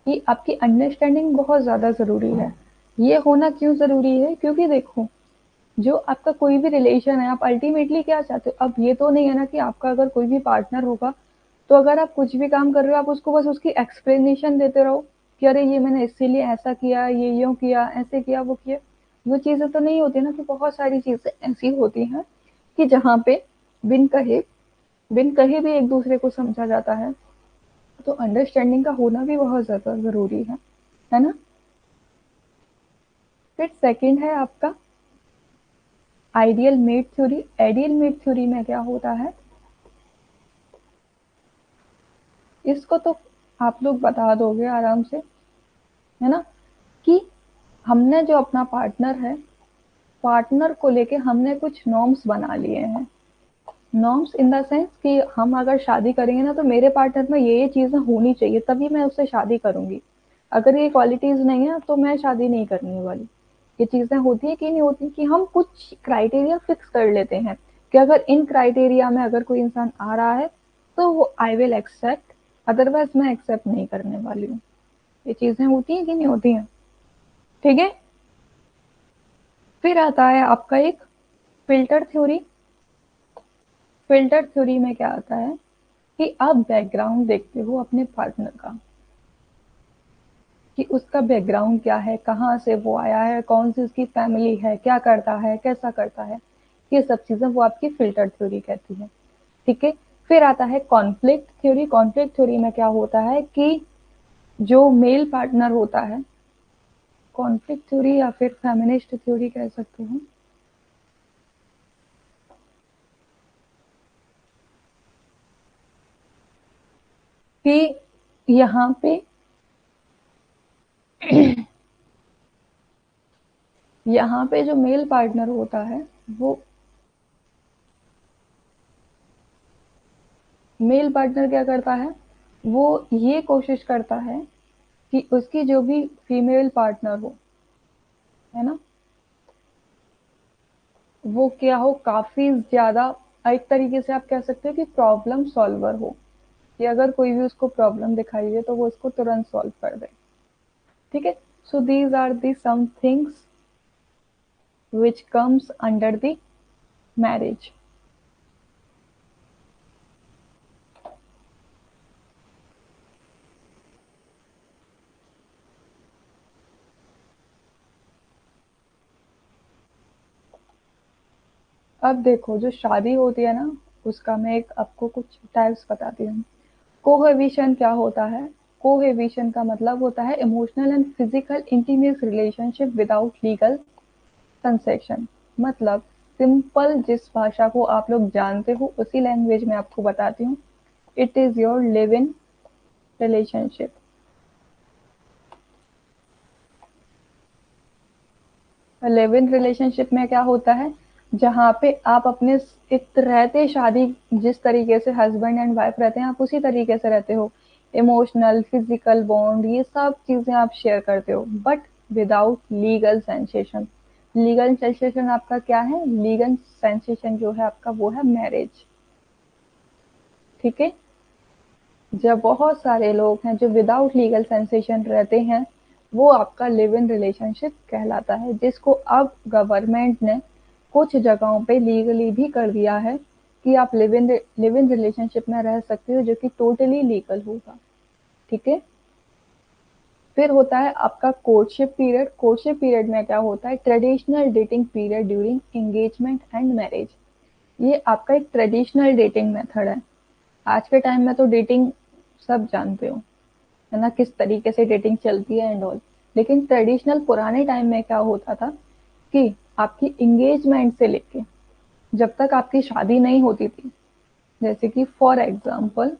कि आपकी अंडरस्टैंडिंग बहुत ज़्यादा ज़रूरी है। ये होना क्यों ज़रूरी है? क्योंकि देखो, जो आपका कोई भी रिलेशन है, आप अल्टीमेटली क्या चाहते हो? अब ये तो नहीं है ना कि आपका अगर कोई भी पार्टनर होगा, तो अगर आप कुछ भी काम कर रहे हो, आप उसको बस उसकी एक्सप्लेनेशन देते रहो कि अरे ये मैंने इसीलिए ऐसा किया, ये यूँ किया, ऐसे किया, वो किया। वो चीज़ें तो नहीं होती ना, कि बहुत सारी चीज़ें ऐसी होती हैं कि जहाँ पे बिन कहे बिन कहे भी एक दूसरे को समझा जाता है। तो अंडरस्टैंडिंग का होना भी बहुत ज़्यादा ज़रूरी है ना? फिर सेकंड है आपका ideal mate theory. Ideal mate theory में क्या होता है, इसको तो आप लोग बता दोगे आराम से, है ना? कि हमने जो अपना पार्टनर है, पार्टनर को लेके हमने कुछ नॉर्म्स बना लिए हैं। नॉर्म्स इन द सेंस कि हम अगर शादी करेंगे ना, तो मेरे पार्टनर में ये चीजें होनी चाहिए तभी मैं उससे शादी करूंगी। अगर ये क्वालिटीज नहीं है तो मैं शादी नहीं करने वाली। ये चीजें होती है कि नहीं होती, कि हम कुछ क्राइटेरिया फिक्स कर लेते हैं कि अगर इन क्राइटेरिया में अगर कोई इंसान आ रहा है तो वो आई विल एक्सेप्ट, अदरवाइज मैं एक्सेप्ट नहीं करने वाली हूँ। ये चीजें होती हैं कि नहीं होती हैं? ठीक है? फिर आता है आपका एक फिल्टर थ्योरी। फिल्टर थ्योरी में क्या आता है कि आप बैकग्राउंड देखते हो अपने पार्टनर का, कि उसका बैकग्राउंड क्या है, कहाँ से वो आया है, कौन सी उसकी फैमिली है, क्या करता है, कैसा करता है। ये सब चीजें वो आपकी फिल्टर थ्योरी कहती है। ठीक है? फिर आता है कॉन्फ्लिक्ट थ्योरी। कॉन्फ्लिक्ट थ्योरी में क्या होता है कि जो मेल पार्टनर होता है, कॉन्फ्लिक्ट थ्योरी या फिर फेमिनिस्ट थ्योरी कह सकते हो, कि यहाँ पे यहाँ पे जो मेल पार्टनर होता है वो मेल पार्टनर क्या करता है, वो ये कोशिश करता है कि उसकी जो भी फीमेल पार्टनर हो, है ना, वो क्या हो, काफी ज्यादा, एक तरीके से आप कह सकते हो कि प्रॉब्लम सॉल्वर हो, कि अगर कोई भी उसको प्रॉब्लम दिखाई दे तो वो उसको तुरंत सॉल्व कर दे। ठीक है। So these are the some things which comes under the marriage. अब देखो, जो शादी होती है ना, उसका मैं एक आपको कुछ टाइप्स बताती हूँ। कोहेबिशन क्या होता है? कोहेबिशन का मतलब होता है emotional and physical intimate relationship without legal concession. मतलब सिंपल जिस भाषा को आप लोग जानते हो उसी लैंग्वेज में आपको बताती हूँ। It is your live in relationship. Live in relationship में क्या होता है, जहाँ पे आप अपने एक रहते शादी, जिस तरीके से हस्बैंड एंड वाइफ रहते हैं आप उसी तरीके से रहते हो। इमोशनल फिजिकल बॉन्ड ये सब चीजें आप शेयर करते हो, but without legal sensation. Legal sensation आपका क्या है? लीगल सेंसेशन जो है आपका वो है मैरिज। ठीक है। जब बहुत सारे लोग हैं जो विदाउट लीगल सेंसेशन रहते हैं, वो आपका लिव इन रिलेशनशिप कहलाता है, जिसको अब गवर्नमेंट ने कुछ जगहों पे लीगली भी कर दिया है कि आप लिव इन रिलेशनशिप में रह सकते हो, जो कि टोटली लीगल होगा। ठीक है। फिर होता है आपका कोर्टशिप पीरियड। कोर्टशिप पीरियड में क्या होता है? Traditional dating period during engagement and marriage. ये आपका एक ट्रेडिशनल डेटिंग मेथड है। आज के टाइम में तो डेटिंग सब जानते हो, है ना, किस तरीके से डेटिंग चलती है एंड ऑल। लेकिन ट्रेडिशनल पुराने टाइम में क्या होता था कि आपकी इंगेजमेंट से लेके जब तक आपकी शादी नहीं होती थी, जैसे कि फॉर एग्जाम्पल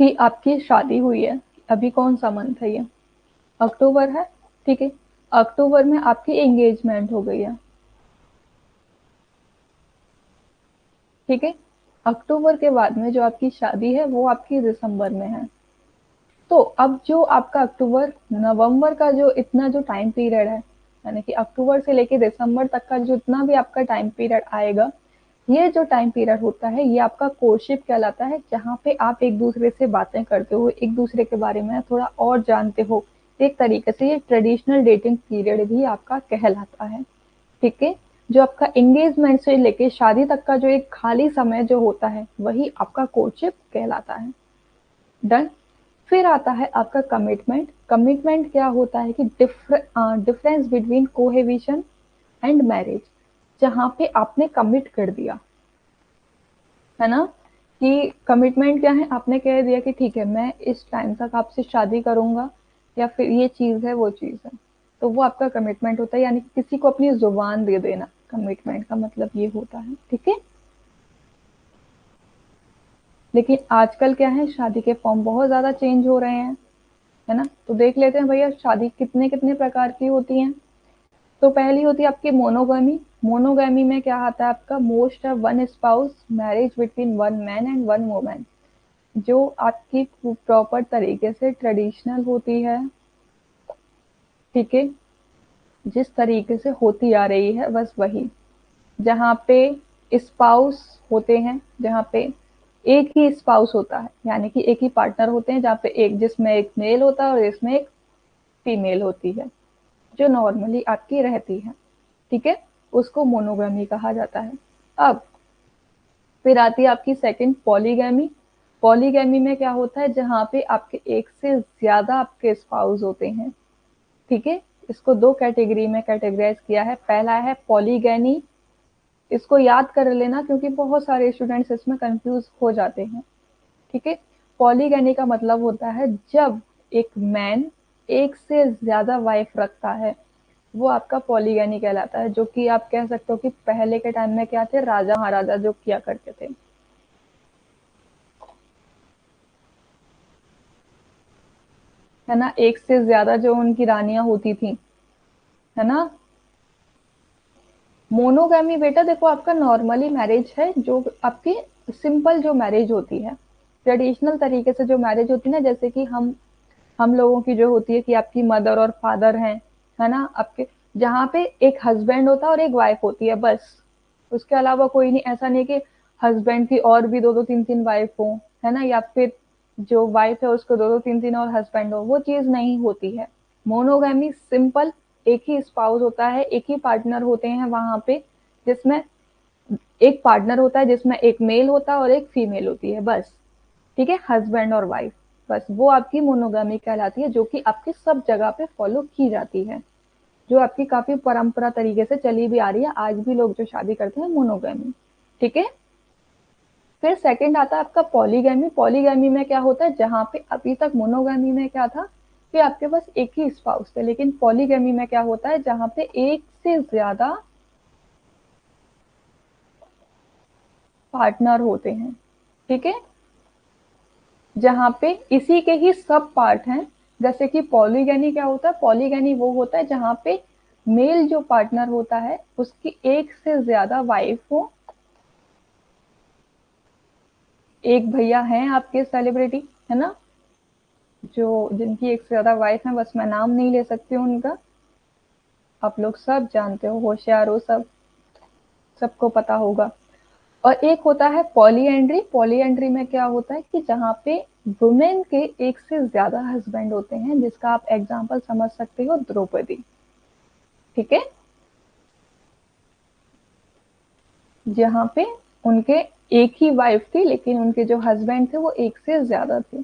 कि आपकी शादी हुई है, अभी कौन सा मंथ है ये, अक्टूबर है। ठीक है। अक्टूबर में आपकी एंगेजमेंट हो गई है। ठीक है। अक्टूबर के बाद में जो आपकी शादी है वो आपकी दिसंबर में है। तो अब जो आपका अक्टूबर नवंबर का जो इतना जो टाइम पीरियड है, यानी कि अक्टूबर से लेके दिसंबर तक का जितना भी आपका टाइम पीरियड आएगा, ये जो टाइम पीरियड होता है ये आपका कोर्टशिप कहलाता है, जहाँ पे आप एक दूसरे से बातें करते हो, एक दूसरे के बारे में थोड़ा और जानते हो। एक तरीके से ये ट्रेडिशनल डेटिंग पीरियड भी आपका कहलाता है। ठीक है। जो आपका एंगेजमेंट से लेके शादी तक का जो एक खाली समय जो होता है वही आपका कोर्टशिप कहलाता है। डन। फिर आता है आपका कमिटमेंट। कमिटमेंट क्या होता है कि डिफरेंस बिटवीन कोहेबिशन एंड मैरिज, जहाँ पे आपने कमिट कर दिया, है ना, कि कमिटमेंट क्या है, आपने कह दिया कि ठीक है मैं इस टाइम तक आपसे शादी करूंगा, या फिर ये चीज है वो चीज है, तो वो आपका कमिटमेंट होता है, यानी कि किसी को अपनी जुबान दे देना। कमिटमेंट का मतलब ये होता है। ठीक है। लेकिन आजकल क्या है, शादी के फॉर्म बहुत ज्यादा चेंज हो रहे हैं, है ना। तो देख लेते हैं भैया शादी कितने कितने प्रकार की होती हैं। तो पहली होती है आपकी मोनोगामी। मोनोगामी में क्या आता है आपका? Most of one spouse marriage between one man and one woman, जो आपकी प्रॉपर तरीके से ट्रेडिशनल होती है। ठीक है। जिस तरीके से होती आ रही है बस वही, जहाँ पे स्पाउस होते हैं, जहाँ पे एक ही स्पाउस होता है, यानी कि एक ही पार्टनर होते हैं, जहाँ पे एक जिसमें एक मेल होता है और इसमें एक फीमेल होती है, जो नॉर्मली आपकी रहती है। ठीक है। उसको मोनोगमी कहा जाता है। अब फिर आती है आपकी सेकंड पॉलीगैमी। पॉलीगैमी में क्या होता है? जहाँ पे आपके एक से ज्यादा आपके स्पाउस होते हैं। ठीक है। इसको दो कैटेगरी में कैटेगराइज किया है। पहला है पॉलीगैनी, इसको याद कर लेना क्योंकि बहुत सारे स्टूडेंट्स इसमें कंफ्यूज हो जाते हैं। ठीक है। पॉलीगैनी का मतलब होता है जब एक मैन एक से ज्यादा वाइफ रखता है, वो आपका पॉलीगैनी कहलाता है, जो कि आप कह सकते हो कि पहले के टाइम में क्या थे, राजा महाराजा जो किया करते थे, है ना, एक से ज्यादा जो उनकी रानियां होती थी, है ना। मोनोगैमी बेटा देखो आपका नॉर्मली मैरिज है, जो आपकी सिंपल जो मैरिज होती है, ट्रेडिशनल तरीके से जो मैरिज होती है ना, जैसे कि हम लोगों की जो होती है कि आपकी मदर और फादर हैं, है ना, आपके जहाँ पे एक हस्बैंड होता है और एक वाइफ होती है बस, उसके अलावा कोई नहीं। ऐसा नहीं कि हस्बैंड की और भी दो दो तीन तीन वाइफ हो, है ना, या फिर जो वाइफ है उसको दो दो तीन तीन और हस्बैंड हो, वो चीज नहीं होती है। मोनोगैमी सिंपल, एक ही स्पाउस होता है, एक ही पार्टनर होते हैं वहां पे, जिसमें एक पार्टनर होता है जिसमें एक मेल होता है और एक फीमेल होती है बस। ठीक है, हस्बैंड और वाइफ, बस वो आपकी मोनोगामी कहलाती है, जो कि आपकी सब जगह पे फॉलो की जाती है, जो आपकी काफी परंपरा तरीके से चली भी आ रही है, आज भी लोग जो शादी करते हैं मोनोगामी। ठीक है। फिर सेकंड आता है आपका पॉलीगैमी। पॉलीगैमी में क्या होता है, जहां पे अभी तक मोनोगैमी में क्या था कि आपके पास एक ही स्पाउस थे, लेकिन पॉलीगैमी में क्या होता है, जहां पे एक से ज्यादा पार्टनर होते हैं। ठीक है, जहाँ पे इसी के ही सब पार्ट हैं। जैसे कि पॉलीगैनी क्या होता है, पॉलीगैनी वो होता है जहाँ पे मेल जो पार्टनर होता है उसकी एक से ज्यादा वाइफ हो। एक भैया हैं आपके सेलिब्रिटी, है ना, जो जिनकी एक से ज्यादा वाइफ है, बस मैं नाम नहीं ले सकती हूँ उनका, आप लोग सब जानते हो, होशियार हो सब, सबको पता होगा। और एक होता है पॉलीएंड्री। पॉलीएंड्री में क्या होता है कि जहाँ पे वुमेन के एक से ज्यादा हस्बैंड होते हैं, जिसका आप एग्जांपल समझ सकते हो द्रौपदी। ठीक है, जहाँ पे उनके एक ही वाइफ थी, लेकिन उनके जो हस्बैंड थे वो एक से ज्यादा थे।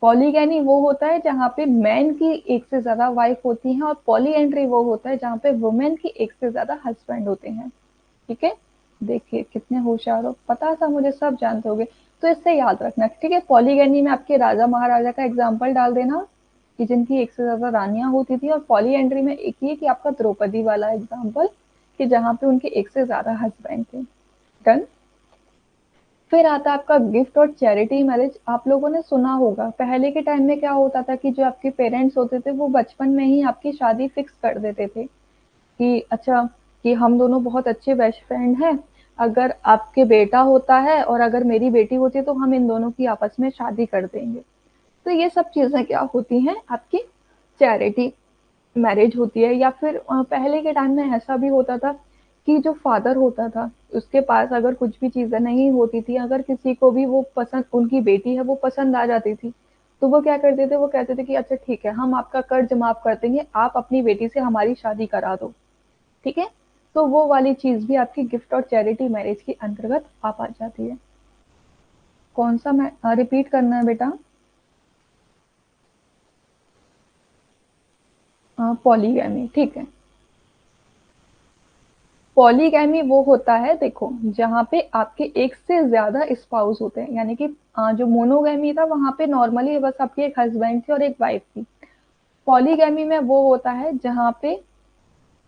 पॉलीगैनी वो होता है जहाँ पे मैन की एक से ज्यादा वाइफ होती हैं, और पॉलीएंड्री वो होता है जहाँ पे वुमेन की एक से ज्यादा हस्बैंड होते हैं। ठीक है, देखिए कितने होशियार हो, पता था मुझे, सब जानते होगे। तो इससे याद रखना। ठीक है, पॉलीगैनी में आपके राजा महाराजा का एग्जाम्पल डाल देना कि जिनकी एक से ज्यादा रानियां होती थी, और पॉलीएंड्री में एक ही कि आपका द्रौपदी वाला एग्जाम्पल, कि जहाँ पे उनके एक से ज्यादा हस्बैंड थे। डन। फिर आता है आपका गिफ्ट और चैरिटी मैरिज। आप लोगों ने सुना होगा पहले के टाइम में क्या होता था कि जो आपके पेरेंट्स होते थे वो बचपन में ही आपकी शादी फिक्स कर देते थे कि अच्छा, कि हम दोनों बहुत अच्छे बेस्ट फ्रेंड हैं, अगर आपके बेटा होता है और अगर मेरी बेटी होती है तो हम इन दोनों की आपस में शादी कर देंगे। तो ये सब चीजें क्या होती हैं, आपकी चैरिटी मैरिज होती है। या फिर पहले के टाइम में ऐसा भी होता था कि जो फादर होता था उसके पास अगर कुछ भी चीजें नहीं होती थी, अगर किसी को भी वो पसंद, उनकी बेटी है वो पसंद आ जाती थी, तो वो क्या करते थे, वो कहते थे कि अच्छा ठीक है, हम आपका कर्ज माफ कर देंगे, आप अपनी बेटी से हमारी शादी करा दो। ठीक है, तो वो वाली चीज भी आपकी गिफ्ट और चैरिटी मैरिज के अंतर्गत आ जाती है। कौन सा मैं रिपीट करना है बेटा? पॉलीगैमी। ठीक है, पॉलीगैमी वो होता है देखो जहाँ पे आपके एक से ज्यादा स्पाउस होते हैं, यानी कि जो मोनोगैमी था वहां पे नॉर्मली बस आपकी एक हस्बैंड थी और एक वाइफ थी। पॉलीगैमी में वो होता है जहाँ पे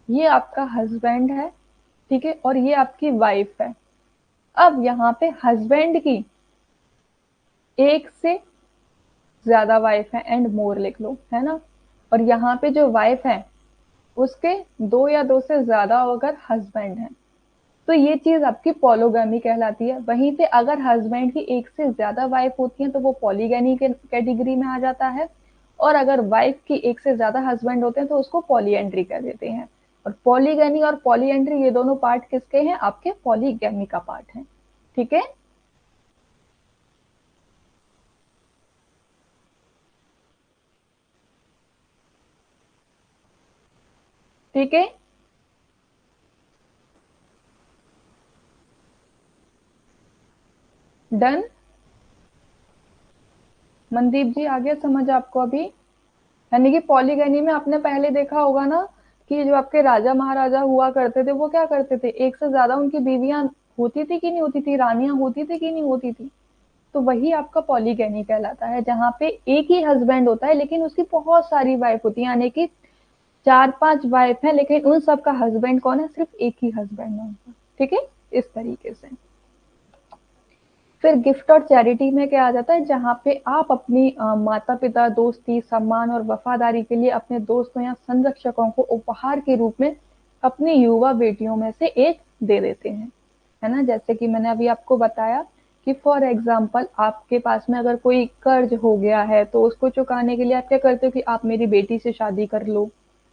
ये आपका हस्बैंड है, ठीक है, और ये आपकी वाइफ है। अब यहाँ पे हस्बैंड की एक से ज्यादा वाइफ है, एंड मोर लिख लो, है ना, और यहाँ पे जो वाइफ है उसके दो या दो से ज्यादा अगर हस्बैंड है, तो ये चीज आपकी पॉलोगैमी कहलाती है। वहीं पे अगर हस्बैंड की एक से ज्यादा वाइफ होती है तो वो पॉलीगैनी के कैटेगरी में आ जाता है, और अगर वाइफ की एक से ज्यादा हस्बैंड होते हैं तो उसको पॉलीएंड्री कह देते हैं। और पॉलीगैनी और पॉलीएंड्री ये दोनों पार्ट किसके हैं, आपके पॉलीगैमी का पार्ट है। ठीक है, ठीक है, डन। मनदीप जी आ गया समझ आपको अभी? यानी कि पॉलीगैनी में आपने पहले देखा होगा ना कि जो आपके राजा महाराजा हुआ करते थे वो क्या करते थे, एक से ज्यादा उनकी बीवियां होती थी कि नहीं होती थी, रानियां होती थी कि नहीं होती थी। तो वही आपका पॉलीगैनी कहलाता है, जहाँ पे एक ही हस्बैंड होता है लेकिन उसकी बहुत सारी वाइफ होती है, यानी कि चार पांच वाइफ है, लेकिन उन सबका हस्बैंड कौन है, सिर्फ एक ही हस्बैंड है उनका। ठीक है, इस तरीके से। फिर गिफ्ट और चैरिटी में क्या आ जाता है, जहाँ पे आप अपनी माता पिता, दोस्ती, सम्मान और वफादारी के लिए अपने दोस्तों या संरक्षकों को उपहार के रूप में अपनी युवा बेटियों में से एक दे देते हैं, है ना। जैसे कि मैंने अभी आपको बताया कि फॉर एग्जाम्पल आपके पास में अगर कोई कर्ज हो गया है तो उसको चुकाने के लिए आप क्या करते हो कि आप मेरी बेटी से शादी कर लो,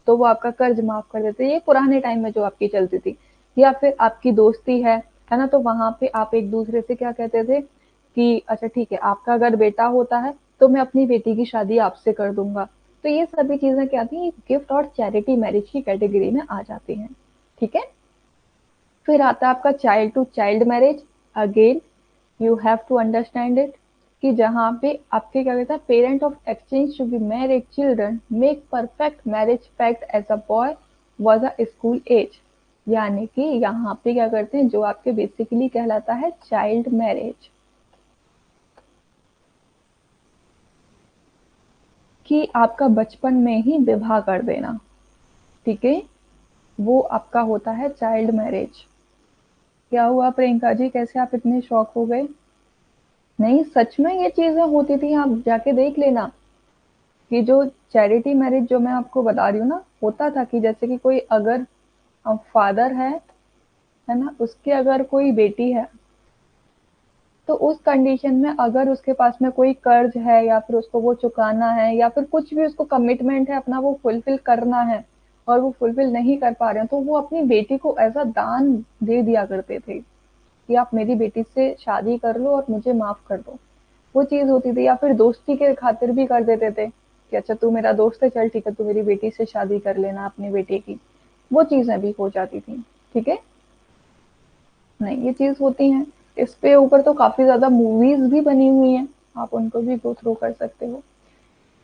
तो वो आपका कर्ज माफ कर देते हैं। ये पुराने टाइम में जो आपकी चलती थी। या फिर आपकी दोस्ती है ना, तो वहां पे आप एक दूसरे से क्या कहते थे कि अच्छा ठीक है, आपका अगर बेटा होता है तो मैं अपनी बेटी की शादी आपसे कर दूंगा। तो ये सभी चीजें क्या थी, गिफ्ट और चैरिटी मैरिज की कैटेगरी में आ जाती हैं। ठीक है। फिर आता है आपका child to child marriage. Again you have to understand it, कि जहाँ पे आपके क्या कहता है, parent of exchange to be married children make perfect marriage pact as a boy was a school age. यानी कि यहाँ पे क्या करते हैं, जो आपके बेसिकली कहलाता है चाइल्ड मैरिज, कि आपका बचपन में ही विवाह कर देना। ठीक है, वो आपका होता है चाइल्ड मैरिज। क्या हुआ प्रियंका जी, कैसे आप इतने शौक हो गए? नहीं, सच में ये चीजें होती थी, आप जाके देख लेना। कि जो चैरिटी मैरिज जो मैं आपको बता रही हूँ ना, होता था कि जैसे कि कोई अगर फादर है ना, उसके अगर कोई बेटी है, तो उस कंडीशन में अगर उसके पास में कोई कर्ज है या फिर उसको वो चुकाना है या फिर कुछ भी उसको कमिटमेंट है अपना वो फुलफिल करना है, और वो फुलफिल नहीं कर पा रहे हैं, तो वो अपनी बेटी को एज अ दान दे दिया करते थे कि आप मेरी बेटी से शादी कर लो और मुझे माफ कर दो। वो चीज होती थी। या फिर दोस्ती के खातिर भी कर देते थे कि अच्छा तू मेरा दोस्त है, चल ठीक है, तू मेरी बेटी से शादी कर लेना अपनी बेटी की। वो चीजें भी हो जाती थी। ठीक है। नहीं, ये चीज होती है। इस पे ऊपर तो काफी ज्यादा मूवीज भी बनी हुई हैं, आप उनको भी गो थ्रू कर सकते हो।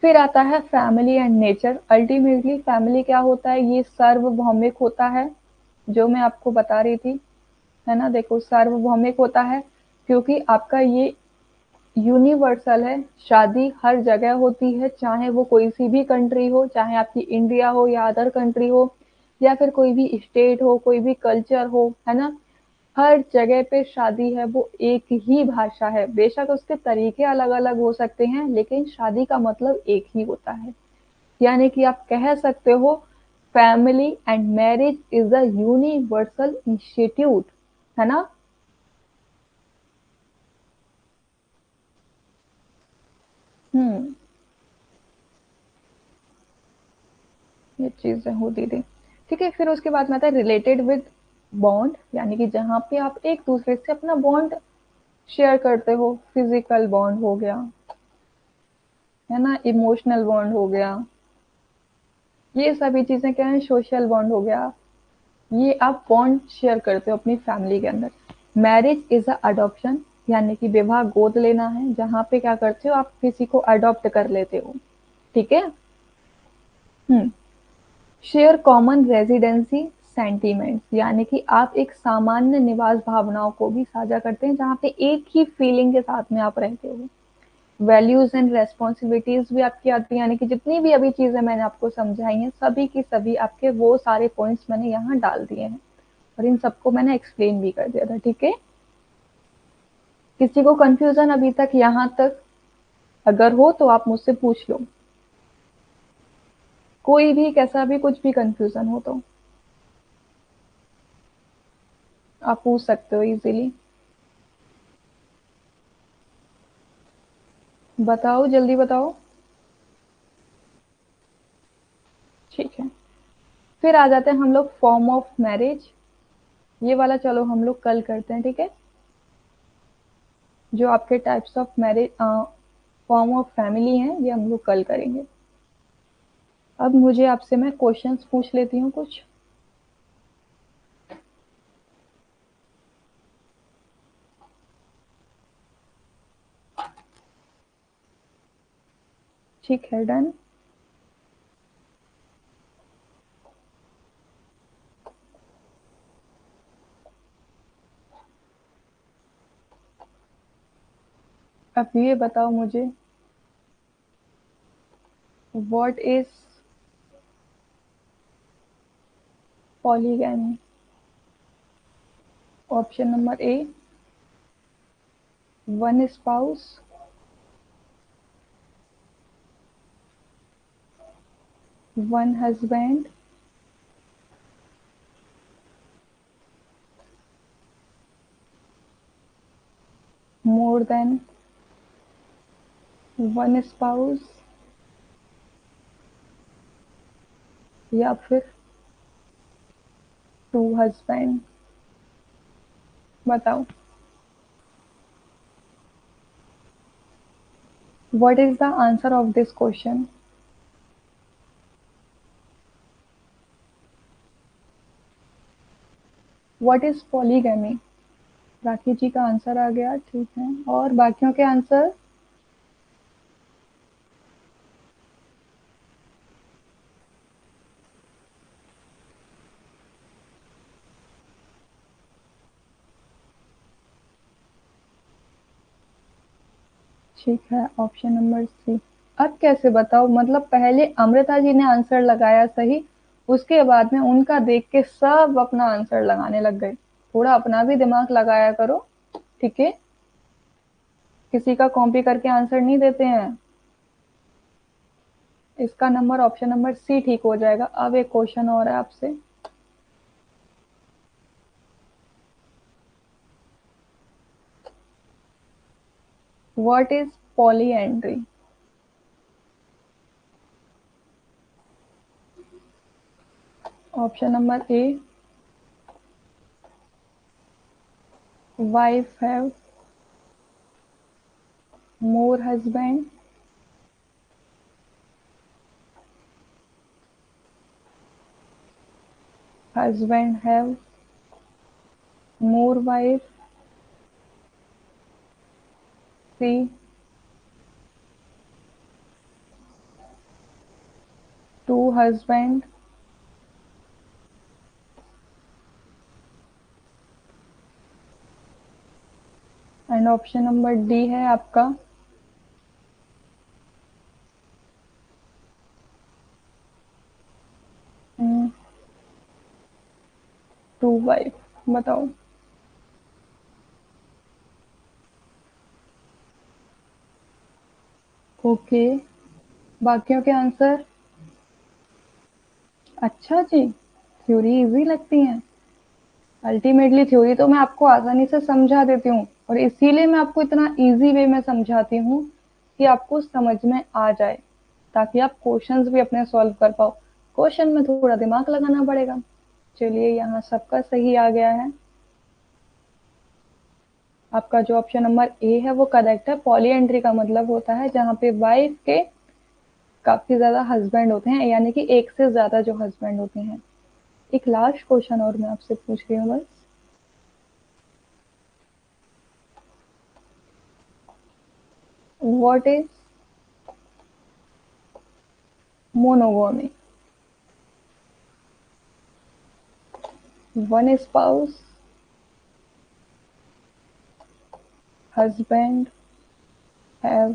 फिर आता है family and nature. Ultimately family क्या होता है, ये सार्वभौमिक होता है, जो मैं आपको बता रही थी, है ना। देखो सार्वभौमिक होता है क्योंकि आपका ये यूनिवर्सल है। शादी हर जगह होती है, चाहे वो कोई सी भी कंट्री हो, चाहे आपकी इंडिया हो या अदर कंट्री हो, या फिर कोई भी स्टेट हो, कोई भी कल्चर हो, है ना। हर जगह पे शादी है वो एक ही भाषा है, बेशक उसके तरीके अलग अलग हो सकते हैं, लेकिन शादी का मतलब एक ही होता है। यानी कि आप कह सकते हो family and marriage is a universal institute, है ना। हम्म, ये चीजें होती थी। ठीक है, फिर उसके बाद में आता है रिलेटेड विद बॉन्ड, यानी कि जहाँ पे आप एक दूसरे से अपना बॉन्ड शेयर करते हो। फिजिकल बॉन्ड हो गया, है ना, इमोशनल बॉन्ड हो गया, ये सभी चीजें क्या है, सोशल बॉन्ड हो गया। ये आप बॉन्ड शेयर करते हो अपनी फैमिली के अंदर। मैरिज इज अ अडॉप्शन, यानी कि विवाह गोद लेना है, जहाँ पे क्या करते हो, आप किसी को अडॉप्ट कर लेते हो। ठीक है। हम्म। शेयर कॉमन रेजिडेंसी सेंटीमेंट्स, यानी कि आप एक सामान्य निवास भावनाओं को भी साझा करते हैं, जहाँ पे एक ही फीलिंग के साथ में आप रहते हो। वैल्यूज एंड रेस्पॉन्सिबिलिटीज भी आपकी आती है, यानी कि जितनी भी अभी चीजें मैंने आपको समझाई हैं, सभी की सभी आपके वो सारे पॉइंट्स मैंने यहाँ डाल दिए हैं, और इन सबको मैंने एक्सप्लेन भी कर दिया था। ठीक है। किसी को कंफ्यूजन अभी तक यहाँ तक अगर हो तो आप मुझसे पूछ लो, कोई भी कैसा भी कुछ भी कंफ्यूजन हो तो आप पूछ सकते हो इजीली। बताओ, जल्दी बताओ। ठीक है। फिर आ जाते हैं हम लोग फॉर्म ऑफ मैरिज। ये वाला चलो हम लोग कल करते हैं, ठीक है। जो आपके types of marriage, form of family हैं, ये हम लोग कल करेंगे। अब मुझे आपसे मैं क्वेश्चंस पूछ लेती हूँ कुछ। ठीक है, डन। अब ये बताओ मुझे, what is polygamy? Option number A, one spouse, one husband, more than one spouse, या फिर टू हस्बैंड। बताओ, what is the answer of this question? What is polygamy? राखी जी का आंसर आ गया, ठीक है। और बाकियों के आंसर? ठीक है, ऑप्शन नंबर सी। अब कैसे बताओ, मतलब पहले अमृता जी ने आंसर लगाया सही, उसके बाद में उनका देख के सब अपना आंसर लगाने लग गए। थोड़ा अपना भी दिमाग लगाया करो, ठीक है। किसी का कॉपी करके आंसर नहीं देते हैं। इसका नंबर ऑप्शन नंबर सी ठीक हो जाएगा। अब एक क्वेश्चन और है आपसे। What is polyandry? Option number A, wife have more husband, husband have more wife, C two husband, and option number D है आपका टू वाइफ। बताओ। ओके, बाकियों के आंसर? अच्छा जी, थ्योरी इजी लगती है। अल्टीमेटली थ्योरी तो मैं आपको आसानी से समझा देती हूँ, और इसीलिए मैं आपको इतना इजी वे में समझाती हूँ कि आपको समझ में आ जाए, ताकि आप क्वेश्चंस भी अपने सॉल्व कर पाओ। क्वेश्चन में थोड़ा दिमाग लगाना पड़ेगा। चलिए, यहाँ सबका सही आ गया है। आपका जो ऑप्शन नंबर ए है वो करेक्ट है। पॉलीएंड्री का मतलब होता है जहाँ पे वाइफ के काफी ज्यादा हस्बैंड होते हैं, यानी कि एक से ज्यादा जो हस्बैंड होते हैं। एक लास्ट क्वेश्चन और मैं आपसे पूछ रही हूँ बस। What is monogamy? One spouse, husband have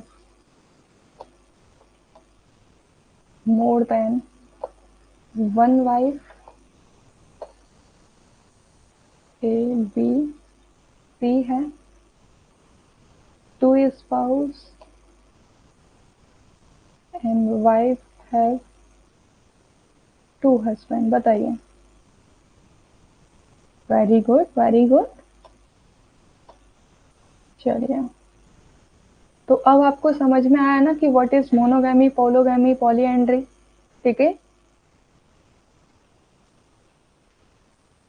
more than one wife, A, B, C है two spouse and wife have two husband। बताइए। Very good, very good. चलिए, तो अब आपको समझ में आया ना कि व्हाट इज मोनोगैमी, पोलोगैमी, पॉलीएंड्री। ठीक है,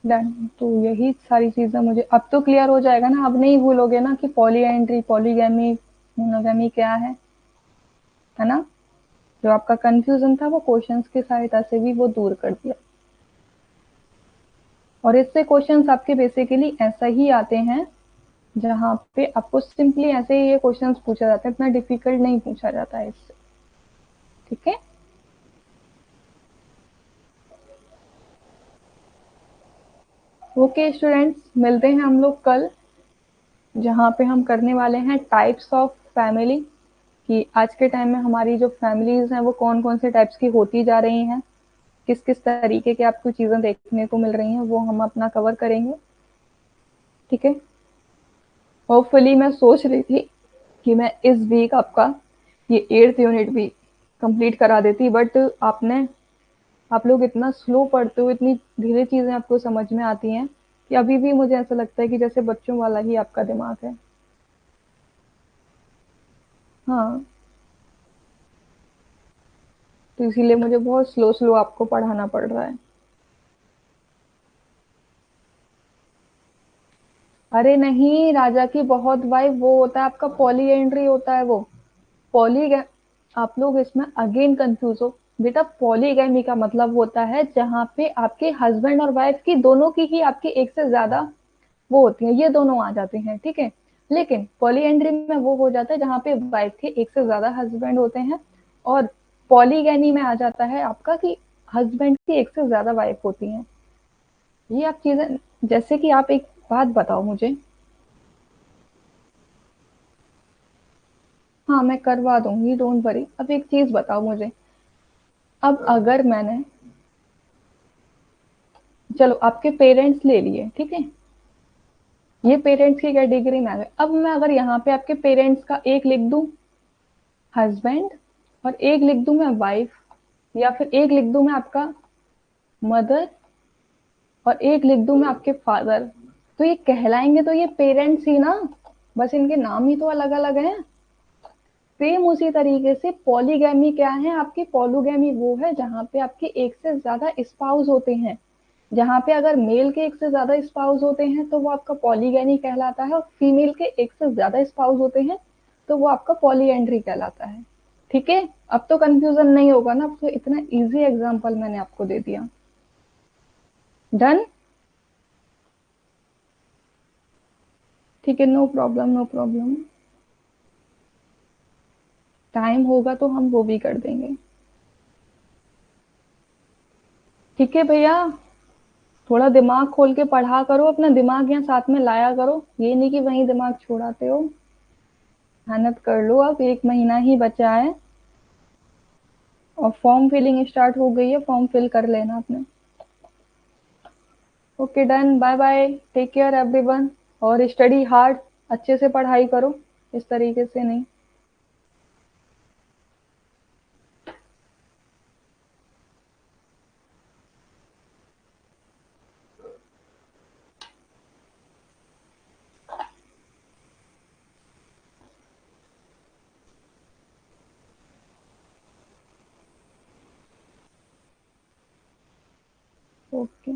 डन। तो यही सारी चीजें मुझे अब तो क्लियर हो जाएगा ना, अब नहीं भूलोगे ना कि पॉलीएंड्री, पॉलीगैमी, मोनोगैमी क्या है ना। जो आपका कंफ्यूजन था वो क्वेश्चंस की सहायता से भी वो दूर कर दिया। और इससे क्वेश्चंस आपके बेसिकली ऐसा ही आते हैं, जहाँ पे आपको सिंपली ऐसे ही ये क्वेश्चंस पूछा जाता है, इतना डिफिकल्ट नहीं पूछा जाता है इससे। ठीक है, ओके स्टूडेंट्स, मिलते हैं हम लोग कल, जहाँ पे हम करने वाले हैं टाइप्स ऑफ फैमिली, कि आज के टाइम में हमारी जो फैमिलीज हैं वो कौन कौन से टाइप्स की होती जा रही हैं, किस किस तरीके की आपको चीजें देखने को मिल रही हैं, वो हम अपना कवर करेंगे। ठीक है, होपफुली मैं सोच रही थी कि मैं इस वीक आपका ये 8th यूनिट भी कंप्लीट करा देती, बट आप लोग इतना स्लो पढ़ते हो, इतनी धीरे चीजें आपको समझ में आती हैं कि अभी भी मुझे ऐसा लगता है कि जैसे बच्चों वाला ही आपका दिमाग है। हाँ, तो इसीलिए मुझे बहुत स्लो स्लो आपको पढ़ाना पड़ रहा है। अरे नहीं, राजा की बहुत वाइफ वो होता है आपका पॉली एंट्री होता है वो। पॉली, आप लोग इसमें अगेन कंफ्यूज हो। बेटा पॉलीगैमी का मतलब होता है जहाँ पे आपके हस्बैंड और वाइफ की दोनों की ही आपकी एक से ज्यादा वो होती है, ये दोनों आ जाते हैं, ठीक है। लेकिन पॉलीएंड्री में वो हो जाता है जहाँ पे वाइफ के एक से ज्यादा हस्बैंड होते हैं, और पॉलीगैनी में आ जाता है आपका कि हस्बैंड की एक से ज्यादा वाइफ होती हैं। ये आप चीजें, जैसे कि आप एक बात बताओ मुझे। हाँ, मैं करवा दूंगी, डोंट वरी। अब एक चीज बताओ मुझे। अब अगर मैंने, चलो आपके पेरेंट्स ले लिए, ठीक है, ये पेरेंट्स की कैटेगरी में आ गए। अब मैं अगर यहाँ पे आपके पेरेंट्स का एक लिख दूं हस्बैंड, और एक लिख दूं मैं वाइफ, या फिर एक लिख दूं मैं आपका मदर, और एक लिख दूं मैं आपके फादर, तो ये कहलाएंगे तो ये पेरेंट्स ही ना, बस इनके नाम ही तो अलग अलग हैं। सेम उसी तरीके से पॉलीगैमी क्या है आपकी, पॉलीगैमी वो है जहाँ पे आपके एक से ज्यादा स्पाउस होते हैं। जहाँ पे अगर मेल के एक से ज्यादा स्पाउस होते हैं तो वो आपका पॉलीगैमी कहलाता है, और फीमेल के एक से ज्यादा स्पाउस होते हैं तो वो आपका पॉलीएंड्री कहलाता है। ठीक है, अब तो कंफ्यूजन नहीं होगा ना, अब तो इतना इजी एग्जांपल मैंने आपको दे दिया। डन। ठीक है, no problem no problem. Time होगा तो हम वो भी कर देंगे। ठीक है भैया, थोड़ा दिमाग खोल के पढ़ा करो, अपना दिमाग यहाँ साथ में लाया करो, ये नहीं कि वहीं दिमाग छोड़ाते हो। मेहनत कर लो, अब 1 महीना ही बचा है, और फॉर्म फिलिंग स्टार्ट हो गई है, फॉर्म फिल कर लेना अपने। Okay done, bye bye, take care everyone, और स्टडी हार्ड, अच्छे से पढ़ाई करो, इस तरीके से नहीं। ओके।